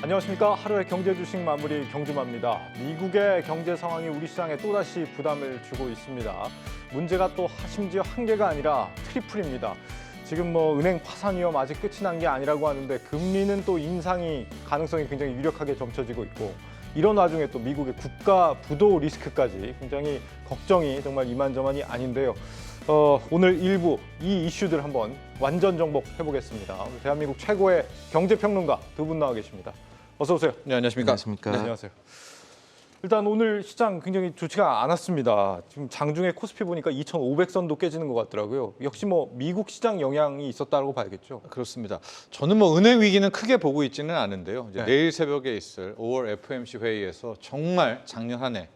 안녕하십니까. 하루의 경제 주식 마무리 경주마입니다. 미국의 경제 상황이 우리 시장에 또다시 부담을 주고 있습니다. 문제가 또 심지어 한 개가 아니라 트리플입니다. 지금 은행 파산 위험 아직 끝이 난 게 아니라고 하는데 금리는 또 인상이 가능성이 굉장히 유력하게 점쳐지고 있고 이런 와중에 또 미국의 국가 부도 리스크까지 굉장히 걱정이 정말 이만저만이 아닌데요. 오늘 일부 이 이슈들 한번 완전 정복해보겠습니다. 대한민국 최고의 경제평론가 두 분 나와 계십니다. 어서 오세요. 네, 안녕하십니까. 안녕하십니까. 네, 안녕하세요. 일단 오늘 시장 굉장히 좋지가 않았습니다. 지금 장중에 코스피 보니까 2,500선도 깨지는 것 같더라고요. 역시 미국 시장 영향이 있었다고 봐야겠죠. 그렇습니다. 저는 은행 위기는 크게 보고 있지는 않은데요. 이제 네. 내일 새벽에 있을 5월 FOMC 회의에서 정말 작년 한 해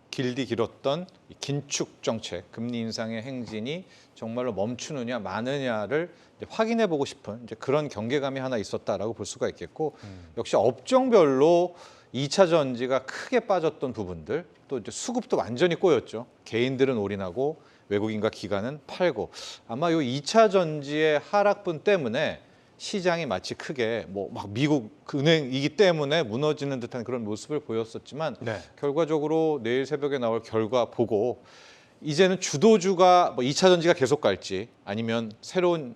길었던 긴축 정책, 금리 인상의 행진이 정말로 멈추느냐 마느냐를 확인해 보고 싶은 이제 그런 경계감이 하나 있었다라고 볼 수가 있겠고 역시 업종별로 2차 전지가 크게 빠졌던 부분들 또 이제 수급도 완전히 꼬였죠. 개인들은 올인하고 외국인과 기관은 팔고 아마 이 2차 전지의 하락분 때문에 시장이 마치 크게 미국 은행이기 때문에 무너지는 듯한 그런 모습을 보였었지만 네. 결과적으로 내일 새벽에 나올 결과 보고 이제는 주도주가 2차 전지가 계속 갈지 아니면 새로운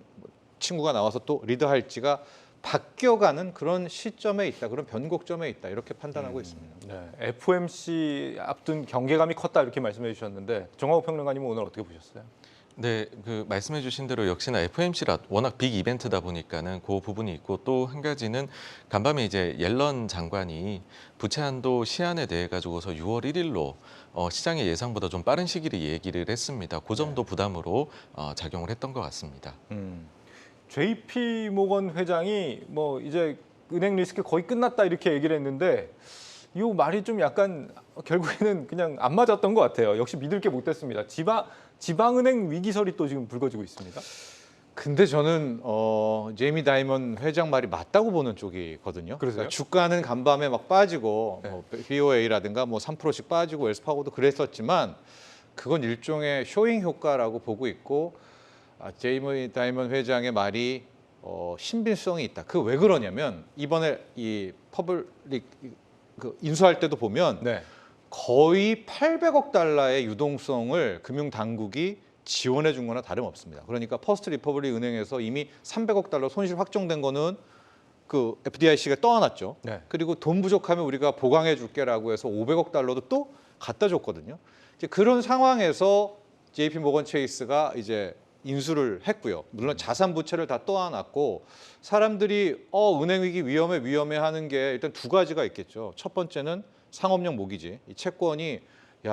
친구가 나와서 또 리드할지가 바뀌어가는 그런 시점에 있다, 그런 변곡점에 있다 이렇게 판단하고 있습니다. 네, FOMC 앞둔 경계감이 컸다 이렇게 말씀해 주셨는데 정하우 평론가님은 오늘 어떻게 보셨어요? 네, 말씀해주신 대로 역시나 FOMC라 워낙 빅 이벤트다 보니까는 그 부분이 있고 또 한 가지는 간밤에 이제 옐런 장관이 부채 한도 시한에 대해 가지고서 6월 1일로 시장의 예상보다 좀 빠른 시기를 얘기를 했습니다. 그 점도 부담으로 작용을 했던 것 같습니다. JP 모건 회장이 이제 은행 리스크 거의 끝났다 이렇게 얘기를 했는데 이 말이 좀 약간 결국에는 그냥 안 맞았던 것 같아요. 역시 믿을 게 못 됐습니다. 지방은행 위기설이 또 지금 불거지고 있습니다. 근데 저는 제이미 다이먼 회장 말이 맞다고 보는 쪽이거든요. 그러세요? 그러니까 주가는 간밤에 막 빠지고 네. BOA라든가 3%씩 빠지고 웰스파고도 그랬었지만 그건 일종의 쇼잉 효과라고 보고 있고 제이미 다이먼 회장의 말이 신빙성이 있다. 그 왜 그러냐면 이번에 이 퍼블릭 인수할 때도 보면 네. 거의 800억 달러의 유동성을 금융 당국이 지원해 준 거나 다름없습니다. 그러니까 퍼스트 리퍼블릭 은행에서 이미 300억 달러 손실 확정된 거는 그 FDIC가 떠안았죠. 네. 그리고 돈 부족하면 우리가 보강해 줄게라고 해서 500억 달러도 또 갖다 줬거든요. 이제 그런 상황에서 JP 모건 체이스가 이제 인수를 했고요. 물론 자산 부채를 다 떠안았고 사람들이 은행 위기 위험해 하는 게 일단 두 가지가 있겠죠. 첫 번째는 상업용 모기지. 이 채권이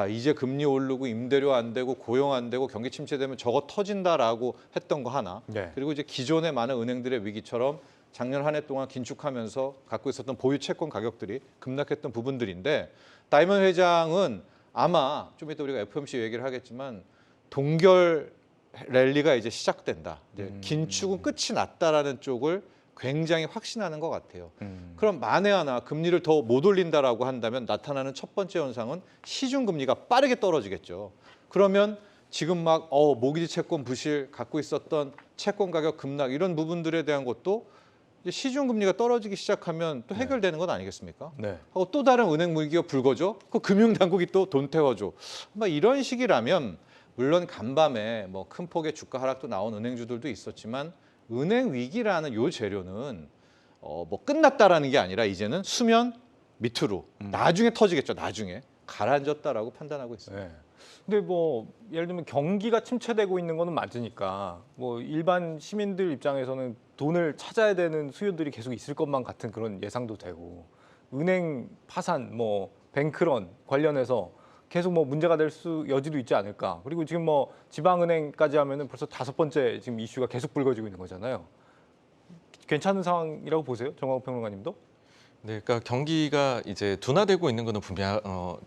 이제 금리 오르고 임대료 안 되고 고용 안 되고 경기 침체되면 저거 터진다라고 했던 거 하나. 네. 그리고 이제 기존의 많은 은행들의 위기처럼 작년 한 해 동안 긴축하면서 갖고 있었던 보유 채권 가격들이 급락했던 부분들인데 다이먼 회장은 아마 좀 이따 우리가 FOMC 얘기를 하겠지만 동결 랠리가 이제 시작된다. 이제 긴축은 끝이 났다라는 쪽을 굉장히 확신하는 것 같아요. 그럼 만에 하나 금리를 더 못 올린다라고 한다면 나타나는 첫 번째 현상은 시중 금리가 빠르게 떨어지겠죠. 그러면 지금 모기지 채권 부실 갖고 있었던 채권 가격 급락 이런 부분들에 대한 것도 이제 시중 금리가 떨어지기 시작하면 또 해결되는 건 아니겠습니까? 네. 하고 또 다른 은행 위기가 불거져. 그 금융 당국이 또 돈 태워줘. 이런 식이라면 물론 간밤에 큰 폭의 주가 하락도 나온 은행주들도 있었지만 은행 위기라는 요 재료는 끝났다라는 게 아니라 이제는 수면 밑으로 나중에 터지겠죠. 나중에 가라앉았다라고 판단하고 있습니다. 네. 근데 예를 들면 경기가 침체되고 있는 거는 맞으니까 일반 시민들 입장에서는 돈을 찾아야 되는 수요들이 계속 있을 것만 같은 그런 예상도 되고 은행 파산, 뱅크런 관련해서 계속 문제가 될 여지도 있지 않을까. 그리고 지금 지방은행까지 하면은 벌써 5번째 지금 이슈가 계속 불거지고 있는 거잖아요. 괜찮은 상황이라고 보세요, 정하우 평론가님도? 네, 그러니까 경기가 이제 둔화되고 있는 것은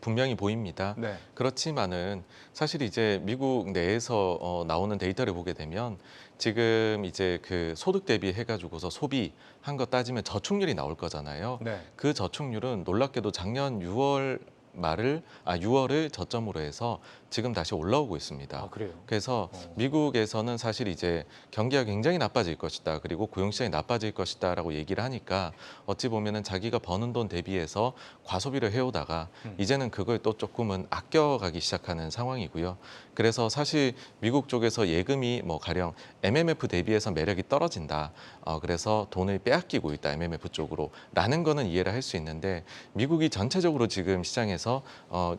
분명히 보입니다. 네. 그렇지만은 사실 이제 미국 내에서 나오는 데이터를 보게 되면 지금 이제 그 소득 대비 해가지고서 소비한 거 따지면 저축률이 나올 거잖아요. 네. 그 저축률은 놀랍게도 작년 6월 말을 6월을 저점으로 해서 지금 다시 올라오고 있습니다. 아, 그래요? 그래서 미국에서는 사실 이제 경기가 굉장히 나빠질 것이다. 그리고 고용시장이 나빠질 것이다라고 얘기를 하니까 어찌 보면은 자기가 버는 돈 대비해서 과소비를 해오다가 이제는 그걸 또 조금은 아껴가기 시작하는 상황이고요. 그래서 사실 미국 쪽에서 예금이 뭐 가령 MMF 대비해서 매력이 떨어진다. 그래서 돈을 빼앗기고 있다. MMF 쪽으로 라는 거는 이해를 할 수 있는데 미국이 전체적으로 지금 시장에서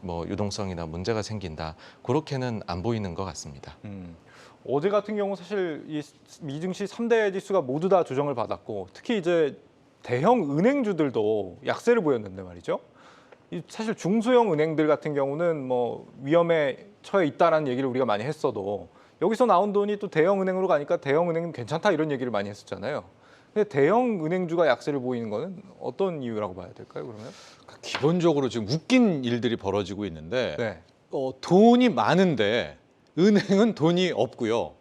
뭐 유동성이나 문제가 생긴다. 그렇게는 안 보이는 것 같습니다. 어제 같은 경우 사실 이 미증시 3대 지수가 모두 다 조정을 받았고 특히 이제 대형 은행주들도 약세를 보였는데 말이죠. 사실 중소형 은행들 같은 경우는 뭐 위험에 처해 있다라는 얘기를 우리가 많이 했어도 여기서 나온 돈이 또 대형 은행으로 가니까 대형 은행은 괜찮다 이런 얘기를 많이 했었잖아요. 근데 대형 은행주가 약세를 보이는 거는 어떤 이유라고 봐야 될까요, 그러면? 기본적으로 지금 웃긴 일들이 벌어지고 있는데 네. 돈이 많은데 은행은 돈이 없고요.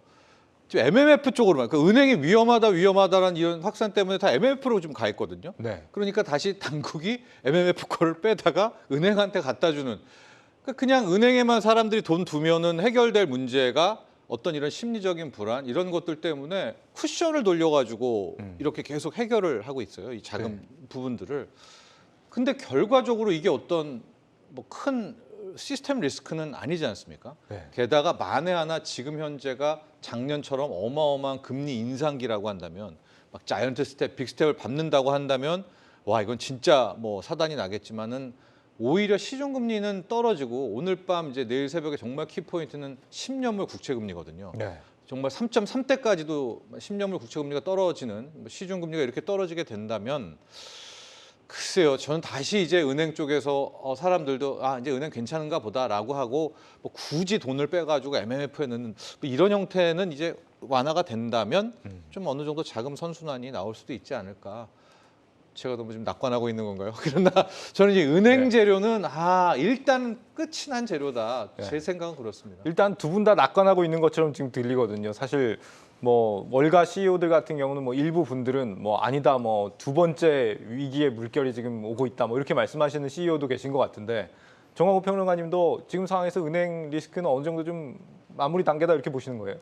지금 MMF 쪽으로만, 그 은행이 위험하다라는 이런 확산 때문에 다 MMF로 좀 가 있거든요. 네. 그러니까 다시 당국이 MMF 거를 빼다가 은행한테 갖다 주는. 그러니까 그냥 은행에만 사람들이 돈 두면은 해결될 문제가 어떤 이런 심리적인 불안 이런 것들 때문에 쿠션을 돌려가지고 이렇게 계속 해결을 하고 있어요. 이 자금 부분들을. 근데 결과적으로 이게 어떤 뭐 큰 시스템 리스크는 아니지 않습니까? 네. 게다가 만에 하나 지금 현재가 작년처럼 어마어마한 금리 인상기라고 한다면 막 자이언트 스텝, 빅 스텝을 밟는다고 한다면 와 이건 진짜 뭐 사단이 나겠지만은 오히려 시중금리는 떨어지고 오늘 밤 이제 내일 새벽에 정말 키포인트는 10년물 국채금리거든요. 네. 정말 3.3대까지도 10년물 국채금리가 떨어지는 시중금리가 이렇게 떨어지게 된다면 글쎄요, 저는 다시 이제 은행 쪽에서 사람들도 이제 은행 괜찮은가 보다라고 하고 뭐 굳이 돈을 빼가지고 MMF에 넣는 뭐 이런 형태는 이제 완화가 된다면 좀 어느 정도 자금 선순환이 나올 수도 있지 않을까. 제가 너무 지금 낙관하고 있는 건가요? 그러나 저는 이제 은행 재료는 일단 끝이 난 재료다. 제 생각은 그렇습니다. 일단 두 분 다 낙관하고 있는 것처럼 지금 들리거든요. 사실 뭐 월가 CEO들 같은 경우는 뭐 일부 분들은 뭐 아니다 뭐 두 번째 위기의 물결이 지금 오고 있다 뭐 이렇게 말씀하시는 CEO도 계신 것 같은데 정광훈 평론가님도 지금 상황에서 은행 리스크는 어느 정도 좀 마무리 단계다 이렇게 보시는 거예요?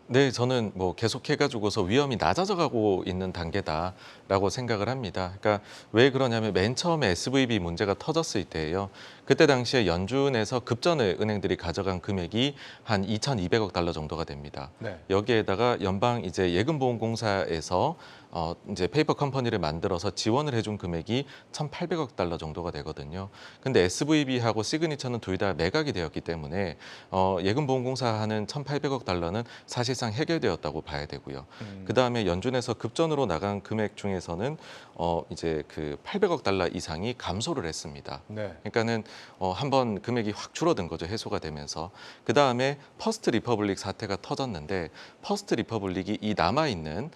네, 저는 뭐 계속해가지고서 위험이 낮아져가고 있는 단계다라고 생각을 합니다. 그러니까 왜 그러냐면 맨 처음에 SVB 문제가 터졌을 때예요. 그때 당시에 연준에서 급전을 은행들이 가져간 금액이 한 2,200억 달러 정도가 됩니다. 네. 여기에다가 연방 이제 예금보험공사에서 이제 페이퍼 컴퍼니를 만들어서 지원을 해준 금액이 1,800억 달러 정도가 되거든요. 근데 SVB하고 시그니처는 둘 다 매각이 되었기 때문에 예금보험공사 하는 1,800억 달러는 사실상 해결되었다고 봐야 되고요. 그 다음에 연준에서 급전으로 나간 금액 중에서는 이제 그 800억 달러 이상이 감소를 했습니다. 네. 그러니까는 한번 금액이 확 줄어든 거죠. 해소가 되면서. 그 다음에 퍼스트 리퍼블릭 사태가 터졌는데 퍼스트 리퍼블릭이 이 남아 있는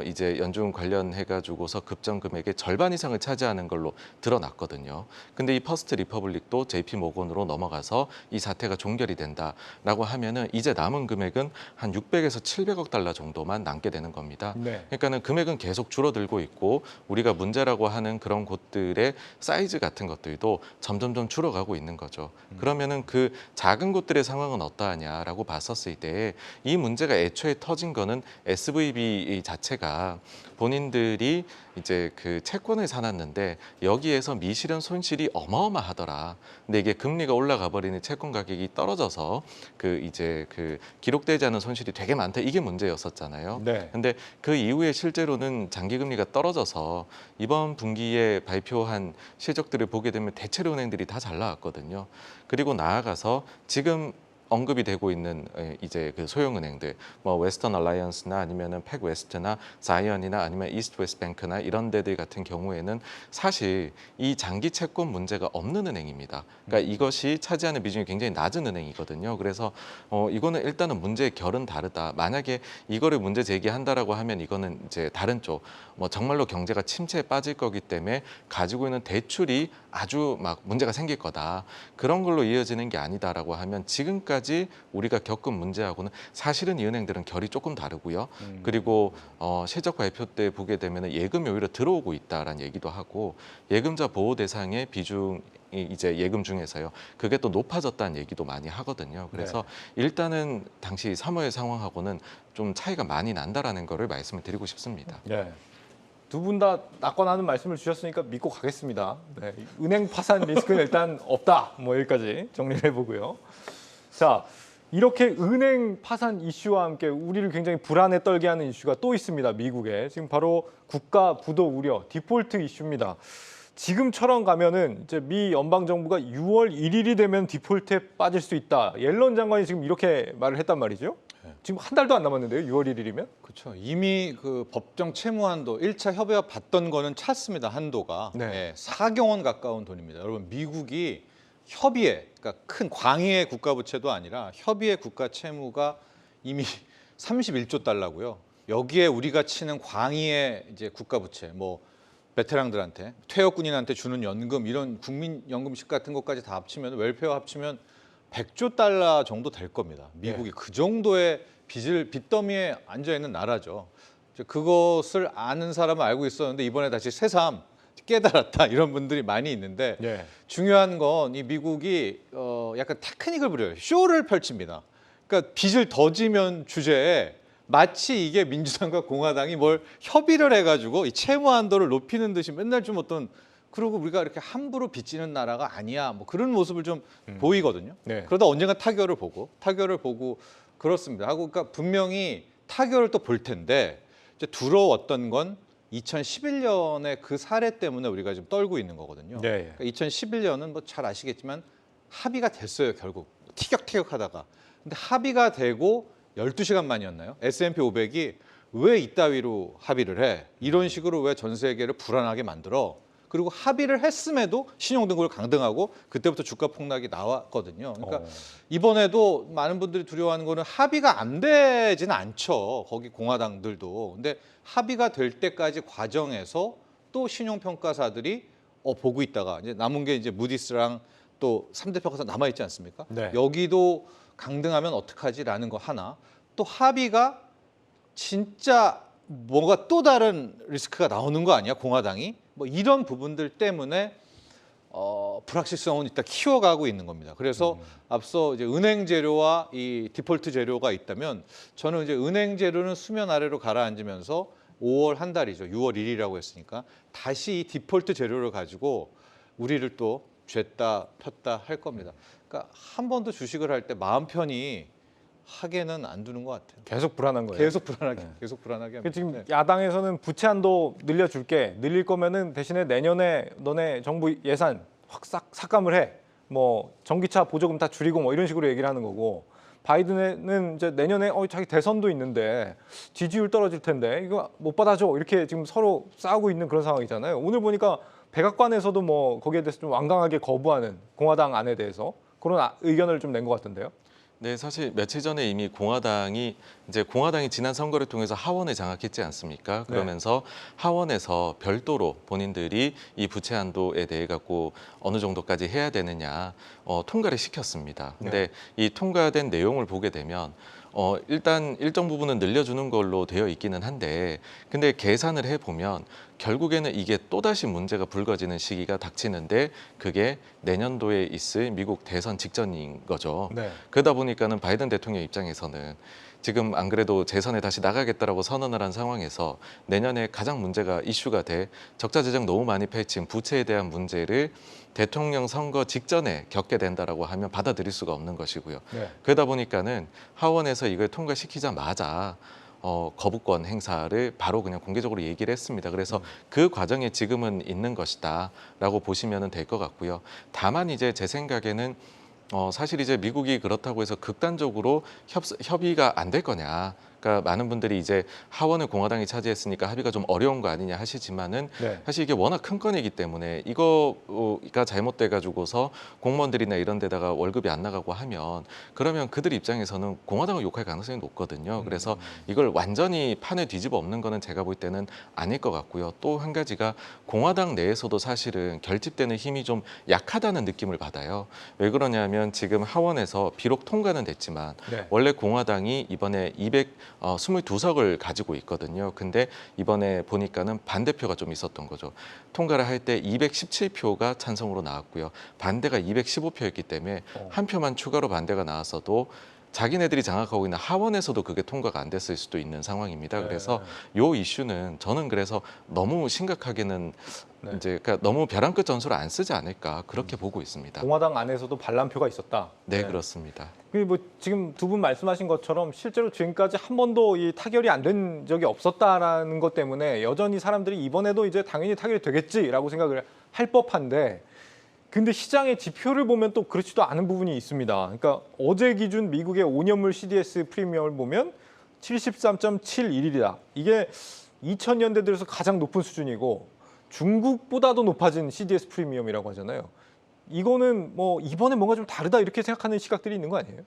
이제 연준 관련해 가지고서 급전 금액의 절반 이상을 차지하는 걸로 드러났거든요. 근데 이 퍼스트 리퍼블릭도 JP 모건으로 넘어가서 이 사태가 종결이 된다라고 하면은 이제 남은 금액은 한 600에서 700억 달러 정도만 남게 되는 겁니다. 네. 그러니까는 금액은 계속 줄어들고 있고 우리가 문제라고 하는 그런 곳들의 사이즈 같은 것들도 점점점 줄어가고 있는 거죠. 그러면은 그 작은 곳들의 상황은 어떠하냐라고 봤었을 때 이 문제가 애초에 터진 거는 SVB 자체가 본인들이 이제 그 채권을 사놨는데 여기에서 미실현 손실이 어마어마하더라. 근데 이게 금리가 올라가 버리는 채권 가격이 떨어져서 그 이제 그 기록되지 않은 손실이 되게 많다. 이게 문제였었잖아요. 네. 근데 그 이후에 실제로는 장기 금리가 떨어져서 이번 분기에 발표한 실적들을 보게 되면 대체로 은행들이 다 잘 나왔거든요. 그리고 나아가서 지금 언급이 되고 있는 이제 그 소형은행들, 뭐 웨스턴 얼라이언스나 아니면은 팩웨스트나 자이언이나 아니면 이스트 웨스트 뱅크나 이런 데들 같은 경우에는 사실 이 장기 채권 문제가 없는 은행입니다. 그러니까 이것이 차지하는 비중이 굉장히 낮은 은행이거든요. 그래서 이거는 일단은 문제의 결은 다르다. 만약에 이거를 문제 제기한다라고 하면 이거는 이제 다른 쪽, 뭐 정말로 경제가 침체에 빠질 거기 때문에 가지고 있는 대출이 아주 막 문제가 생길 거다. 그런 걸로 이어지는 게 아니다라고 하면 지금까지 우리가 겪은 문제하고는 사실은 이 은행들은 결이 조금 다르고요. 그리고 실적 발표 때 보게 되면 예금이 오히려 들어오고 있다라는 얘기도 하고 예금자 보호 대상의 비중이 이제 예금 중에서요. 그게 또 높아졌다는 얘기도 많이 하거든요. 그래서 일단은 당시 3월 상황하고는 좀 차이가 많이 난다라는 거를 말씀을 드리고 싶습니다. 네. 두 분 다 낙관하는 말씀을 주셨으니까 믿고 가겠습니다. 네. 은행 파산 리스크는 일단 없다. 뭐 여기까지 정리를 해보고요. 자, 이렇게 은행 파산 이슈와 함께 우리를 굉장히 불안에 떨게 하는 이슈가 또 있습니다. 미국에. 지금 바로 국가 부도 우려, 디폴트 이슈입니다. 지금처럼 가면은 이제 미 연방 정부가 6월 1일이 되면 디폴트에 빠질 수 있다. 옐런 장관이 지금 이렇게 말을 했단 말이죠. 지금 한 달도 안 남았는데요. 6월 1일이면? 그렇죠. 이미 그 법정 채무 한도 1차 협의와 받던 거는 찼습니다. 한도가. 네. 네, 4경 원 가까운 돈입니다. 여러분 미국이 협의회, 그러니까 큰 광의의 국가 부채도 아니라 협의회 국가 채무가 이미 31조 달러고요. 여기에 우리가 치는 광의의 이제 국가 부채, 뭐 베테랑들한테 퇴역 군인한테 주는 연금 이런 국민연금식 같은 것까지 다 합치면 웰페어 합치면 100조 달러 정도 될 겁니다. 미국이 그 정도의 빚더미에 앉아 있는 나라죠. 그것을 아는 사람은 알고 있었는데 이번에 다시 새삼 깨달았다 이런 분들이 많이 있는데 네. 중요한 건 이 미국이 약간 테크닉을 부려요. 쇼를 펼칩니다. 그러니까 빚을 더 지면 주제에 마치 이게 민주당과 공화당이 뭘 협의를 해가지고 이 채무 한도를 높이는 듯이 맨날 좀 어떤 그리고 우리가 이렇게 함부로 빚지는 나라가 아니야 뭐 그런 모습을 좀 보이거든요. 네. 그러다 언젠가 타결을 보고 그렇습니다. 하고 그러니까 분명히 타결을 또 볼 텐데 이제 두려웠던 건 2011년의 그 사례 때문에 우리가 지금 떨고 있는 거거든요. 네. 그러니까 2011년은 뭐 잘 아시겠지만 합의가 됐어요 결국 티격태격하다가 근데 합의가 되고 12시간 만이었나요? S&P 500이 왜 이따위로 합의를 해? 이런 식으로 왜 전 세계를 불안하게 만들어? 그리고 합의를 했음에도 신용등급을 강등하고 그때부터 주가 폭락이 나왔거든요. 그러니까 이번에도 많은 분들이 두려워하는 거는 합의가 안 되지는 않죠. 거기 공화당들도. 근데 합의가 될 때까지 과정에서 또 신용평가사들이 보고 있다가 이제 남은 게 이제 무디스랑 또 3대 평가사 남아 있지 않습니까? 네. 여기도 강등하면 어떡하지라는 거 하나. 또 합의가 진짜 뭐가 또 다른 리스크가 나오는 거 아니야? 공화당이? 뭐 이런 부분들 때문에 불확실성은 일단 키워가고 있는 겁니다. 그래서 앞서 이제 은행 재료와 이 디폴트 재료가 있다면 저는 이제 은행 재료는 수면 아래로 가라앉으면서 5월 한 달이죠. 6월 1일이라고 했으니까 다시 이 디폴트 재료를 가지고 우리를 또 쥐었다 폈다 할 겁니다. 그러니까 한 번 더 주식을 할 때 마음 편히 하게는 안 두는 것 같아요. 계속 불안한 거예요. 계속 불안하게 합니다. 지금 네. 야당에서는 부채 한도 늘려줄게. 늘릴 거면은 대신에 내년에 너네 정부 예산 확 삭감을 해. 뭐 전기차 보조금 다 줄이고 뭐 이런 식으로 얘기를 하는 거고. 바이든은 이제 내년에 자기 대선도 있는데 지지율 떨어질 텐데 이거 못 받아줘. 이렇게 지금 서로 싸우고 있는 그런 상황이잖아요. 오늘 보니까 백악관에서도 뭐 거기에 대해서 좀 완강하게 거부하는 공화당 안에 대해서 그런 의견을 좀 낸 것 같은데요. 네, 사실 며칠 전에 이미 공화당이 지난 선거를 통해서 하원을 장악했지 않습니까? 그러면서 하원에서 별도로 본인들이 이 부채 한도에 대해 갖고 어느 정도까지 해야 되느냐 통과를 시켰습니다. 근데 이 통과된 내용을 보게 되면 일단 일정 부분은 늘려주는 걸로 되어 있기는 한데 근데 계산을 해보면 결국에는 이게 또다시 문제가 불거지는 시기가 닥치는데 그게 내년도에 있을 미국 대선 직전인 거죠. 네. 그러다 보니까는 바이든 대통령 입장에서는 지금 안 그래도 재선에 다시 나가겠다라고 선언을 한 상황에서 내년에 가장 문제가 이슈가 돼 적자 재정 너무 많이 펼친 부채에 대한 문제를 대통령 선거 직전에 겪게 된다라고 하면 받아들일 수가 없는 것이고요. 네. 그러다 보니까는 하원에서 이걸 통과시키자마자 거부권 행사를 바로 그냥 공개적으로 얘기를 했습니다. 그래서 그 과정에 지금은 있는 것이다라고 보시면 될 것 같고요. 다만 이제 제 생각에는 사실 이제 미국이 그렇다고 해서 극단적으로 협의가 안 될 거냐. 그러니까 많은 분들이 이제 하원을 공화당이 차지했으니까 합의가 좀 어려운 거 아니냐 하시지만은 네. 사실 이게 워낙 큰 건이기 때문에 이거가 잘못돼 가지고서 공무원들이나 이런 데다가 월급이 안 나가고 하면 그러면 그들 입장에서는 공화당을 욕할 가능성이 높거든요. 그래서 이걸 완전히 판을 뒤집어 엎는 거는 제가 볼 때는 아닐 것 같고요. 또 한 가지가 공화당 내에서도 사실은 결집되는 힘이 좀 약하다는 느낌을 받아요. 왜 그러냐면 지금 하원에서 비록 통과는 됐지만 네. 원래 공화당이 이번에 222석을 가지고 있거든요. 근데 이번에 보니까는 반대표가 좀 있었던 거죠. 통과를 할 때 217표가 찬성으로 나왔고요. 반대가 215표였기 때문에 한 표만 추가로 반대가 나왔어도 자기네들이 장악하고 있는 하원에서도 그게 통과가 안 됐을 수도 있는 상황입니다. 네. 그래서 요 이슈는 저는 그래서 너무 심각하게는 네. 이제 그러니까 너무 벼랑 끝 전술을 안 쓰지 않을까 그렇게 보고 있습니다. 공화당 안에서도 반란표가 있었다. 네, 그렇습니다. 뭐 지금 두 분 말씀하신 것처럼 실제로 지금까지 한 번도 이 타결이 안 된 적이 없었다라는 것 때문에 여전히 사람들이 이번에도 이제 당연히 타결이 되겠지라고 생각을 할 법한데, 근데 시장의 지표를 보면 또 그렇지도 않은 부분이 있습니다. 그러니까 어제 기준 미국의 5년물 CDS 프리미엄을 보면 73.71이다. 이게 2000년대 들어서 가장 높은 수준이고 중국보다도 높아진 CDS 프리미엄이라고 하잖아요. 이거는 뭐 이번에 뭔가 좀 다르다 이렇게 생각하는 시각들이 있는 거 아니에요?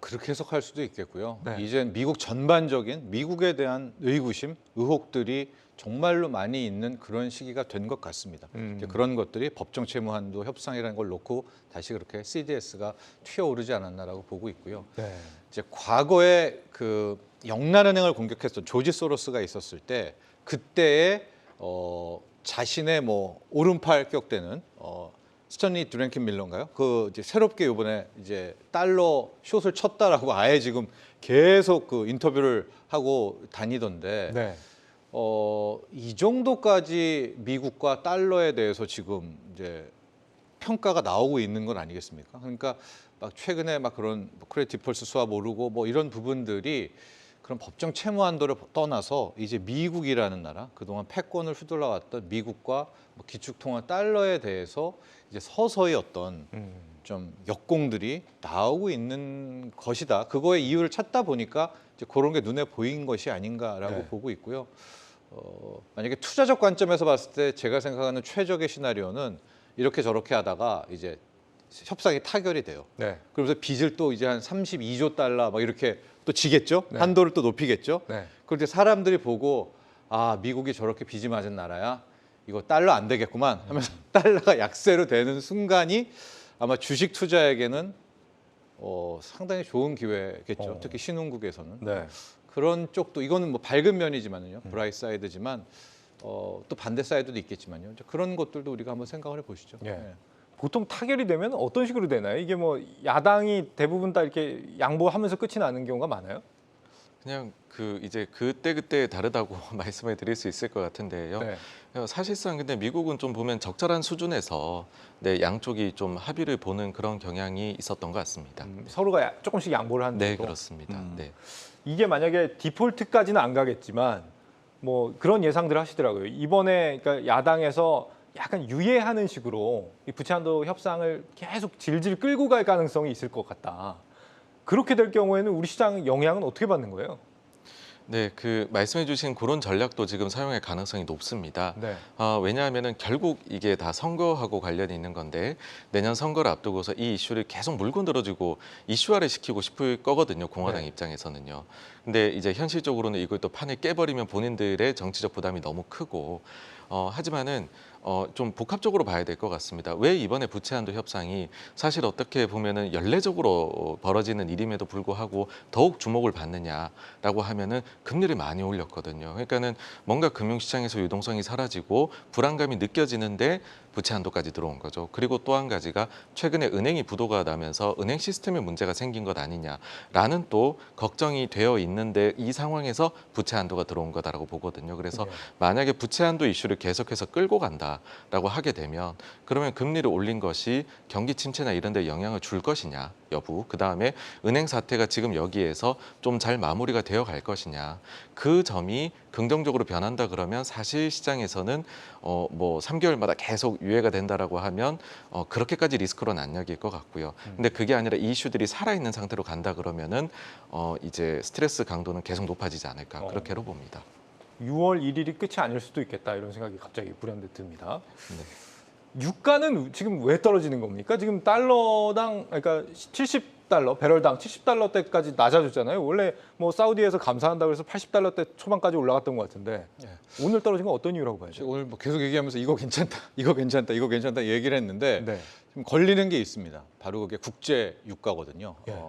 그렇게 해석할 수도 있겠고요. 네. 이젠 미국 전반적인 미국에 대한 의구심, 의혹들이 정말로 많이 있는 그런 시기가 된 것 같습니다. 이제 그런 것들이 법정 채무 한도 협상이라는 걸 놓고 다시 그렇게 CDS가 튀어오르지 않았나라고 보고 있고요. 네. 이제 과거에 그 영란은행을 공격했던 조지 소로스가 있었을 때 그때의 자신의 뭐 오른팔 격대는 스탠리 드랭킨 밀러인가요? 그 이제 새롭게 이번에 이제 달러 숏을 쳤다라고 아예 지금 계속 그 인터뷰를 하고 다니던데 네. 이 정도까지 미국과 달러에 대해서 지금 이제 평가가 나오고 있는 건 아니겠습니까? 그러니까 막 최근에 막 그런 크레딧 디폴트 스왑 오르고 뭐 이런 부분들이 그런 법정 채무 한도를 떠나서 이제 미국이라는 나라, 그동안 패권을 휘둘러왔던 미국과 뭐 기축통화 달러에 대해서 이제 서서히 어떤 좀 역공들이 나오고 있는 것이다. 그거의 이유를 찾다 보니까 이제 그런 게 눈에 보인 것이 아닌가라고 네. 보고 있고요. 만약에 투자적 관점에서 봤을 때 제가 생각하는 최적의 시나리오는 이렇게 저렇게 하다가 이제 협상이 타결이 돼요. 네. 그러면서 빚을 또 이제 한 32조 달러 막 이렇게 또 지겠죠. 네. 한도를 또 높이겠죠. 네. 그런데 사람들이 보고 아 미국이 저렇게 빚이 맞은 나라야. 이거 달러 안 되겠구만 하면서 달러가 약세로 되는 순간이 아마 주식 투자에게는 상당히 좋은 기회겠죠. 특히 신흥국에서는. 네. 그런 쪽도 이거는 뭐 밝은 면이지만요. 브라이트 사이드지만 또 반대 사이드도 있겠지만요. 이제 그런 것들도 우리가 한번 생각을 해보시죠. 예. 네. 보통 타결이 되면 어떤 식으로 되나요? 이게 뭐 야당이 대부분 다 이렇게 양보하면서 끝이 나는 경우가 많아요? 그냥 그 이제 그때 다르다고 말씀을 드릴 수 있을 것 같은데요. 네. 사실상 근데 미국은 좀 보면 적절한 수준에서 네, 양쪽이 좀 합의를 보는 그런 경향이 있었던 것 같습니다. 서로가 조금씩 양보를 하는 네, 정도? 그렇습니다. 네. 이게 만약에 디폴트까지는 안 가겠지만 뭐 그런 예상들 하시더라고요. 이번에 그러니까 야당에서 약간 유예하는 식으로 이 부채한도 협상을 계속 질질 끌고 갈 가능성이 있을 것 같다. 그렇게 될 경우에는 우리 시장 영향은 어떻게 받는 거예요? 네, 그 말씀해주신 그런 전략도 지금 사용할 가능성이 높습니다. 네. 왜냐하면은 결국 이게 다 선거하고 관련이 있는 건데 내년 선거를 앞두고서 이 이슈를 계속 물고 늘어지고 이슈화를 시키고 싶을 거거든요. 공화당 네. 입장에서는요. 근데 이제 현실적으로는 이걸 또 판을 깨버리면 본인들의 정치적 부담이 너무 크고 하지만은 좀 복합적으로 봐야 될 것 같습니다. 왜 이번에 부채한도 협상이 사실 어떻게 보면은 연례적으로 벌어지는 일임에도 불구하고 더욱 주목을 받느냐라고 하면은 금리를 많이 올렸거든요. 그러니까는 뭔가 금융시장에서 유동성이 사라지고 불안감이 느껴지는데 부채 한도까지 들어온 거죠. 그리고 또 한 가지가 최근에 은행이 부도가 나면서 은행 시스템에 문제가 생긴 것 아니냐라는 또 걱정이 되어 있는데 이 상황에서 부채 한도가 들어온 거다라고 보거든요. 그래서 네. 만약에 부채 한도 이슈를 경기를 계속해서 끌고 간다라고 하게 되면 그러면 금리를 올린 것이 경기 침체나 이런 데 영향을 줄 것이냐 여부, 그다음에 은행 사태가 지금 여기에서 좀 잘 마무리가 되어 갈 것이냐, 그 점이 긍정적으로 변한다 그러면 사실 시장에서는 뭐 3개월마다 계속 유예가 된다라고 하면 그렇게까지 리스크로는 안 여길 것 같고요. 근데 그게 아니라 이 이슈들이 살아있는 상태로 간다 그러면은 이제 스트레스 강도는 계속 높아지지 않을까 그렇게로 봅니다. 6월 1일이 끝이 아닐 수도 있겠다 이런 생각이 갑자기 불현듯 듭니다. 네. 유가는 지금 왜 떨어지는 겁니까? 지금 달러당 그러니까 70달러 배럴당 70달러대까지 낮아졌잖아요. 원래 뭐 사우디에서 감사한다고 해서 80달러대 초반까지 올라갔던 것 같은데 오늘 떨어진 건 어떤 이유라고 봐야죠? 오늘 뭐 계속 얘기하면서 이거 괜찮다, 이거 괜찮다, 이거 괜찮다 얘기를 했는데 네. 좀 걸리는 게 있습니다. 바로 그게 국제 유가거든요. 예.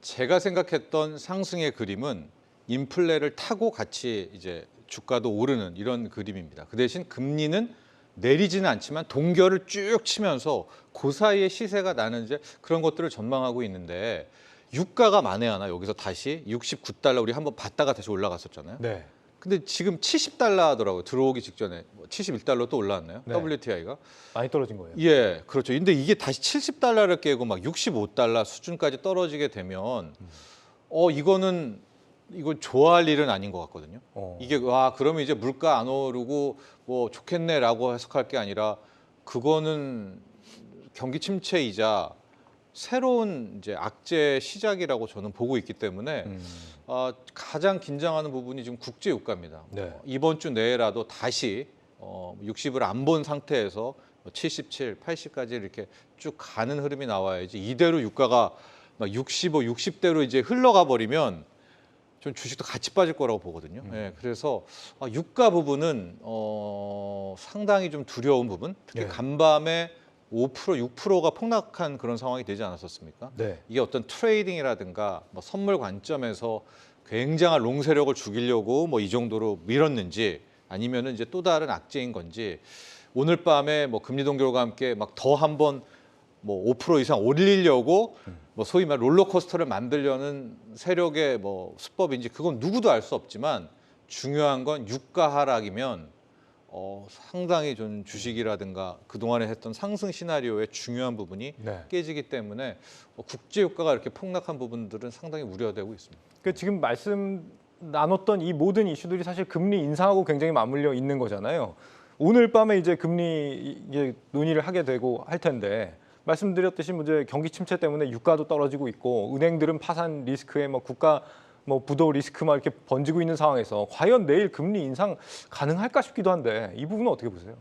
제가 생각했던 상승의 그림은 인플레를 타고 같이 이제 주가도 오르는 이런 그림입니다. 그 대신 금리는 내리지는 않지만 동결을 쭉 치면서 그 사이에 시세가 나는 이제 그런 것들을 전망하고 있는데 유가가 만에 하나 여기서 다시 69달러 우리 한번 봤다가 다시 올라갔었잖아요. 네. 근데 지금 70달러 하더라고요. 들어오기 직전에 71달러 또 올라왔나요? 네. WTI가? 많이 떨어진 거예요. 예, 그렇죠. 근데 이게 다시 70달러를 깨고 막 65달러 수준까지 떨어지게 되면 이거 좋아할 일은 아닌 것 같거든요. 이게 그러면 이제 물가 안 오르고 뭐 좋겠네라고 해석할 게 아니라 그거는 경기 침체이자 새로운 이제 악재 시작이라고 저는 보고 있기 때문에 가장 긴장하는 부분이 지금 국제 유가입니다. 네. 이번 주 내라도 다시 60을 안 본 상태에서 77, 80까지 이렇게 쭉 가는 흐름이 나와야지 이대로 유가가 막 65, 60대로 이제 흘러가 버리면 좀 주식도 같이 빠질 거라고 보거든요. 예, 그래서 유가 부분은 상당히 좀 두려운 부분, 특히 예. 간밤에 5%, 6%가 폭락한 그런 상황이 되지 않았었습니까? 네. 이게 어떤 트레이딩이라든가 뭐 선물 관점에서 굉장한 롱 세력을 죽이려고 뭐 이 정도로 밀었는지 아니면은 이제 또 다른 악재인 건지 오늘 밤에 뭐 금리 동결과 함께 막 더 한번 뭐 5% 이상 올리려고 뭐 소위 말 롤러코스터를 만들려는 세력의 뭐 수법인지 그건 누구도 알 수 없지만 중요한 건 유가 하락이면 상당히 좀 주식이라든가 그동안에 했던 상승 시나리오의 중요한 부분이 네. 깨지기 때문에 국제 유가가 이렇게 폭락한 부분들은 상당히 우려되고 있습니다. 그 지금 말씀 나눴던 이 모든 이슈들이 사실 금리 인상하고 굉장히 맞물려 있는 거잖아요. 오늘 밤에 이제 금리 이제 논의를 하게 되고 할 텐데 말씀드렸듯이 이제 경기 침체 때문에 유가도 떨어지고 있고 은행들은 파산 리스크에 뭐 국가 뭐 부도 리스크 막 이렇게 번지고 있는 상황에서 과연 내일 금리 인상 가능할까 싶기도 한데 이 부분은 어떻게 보세요?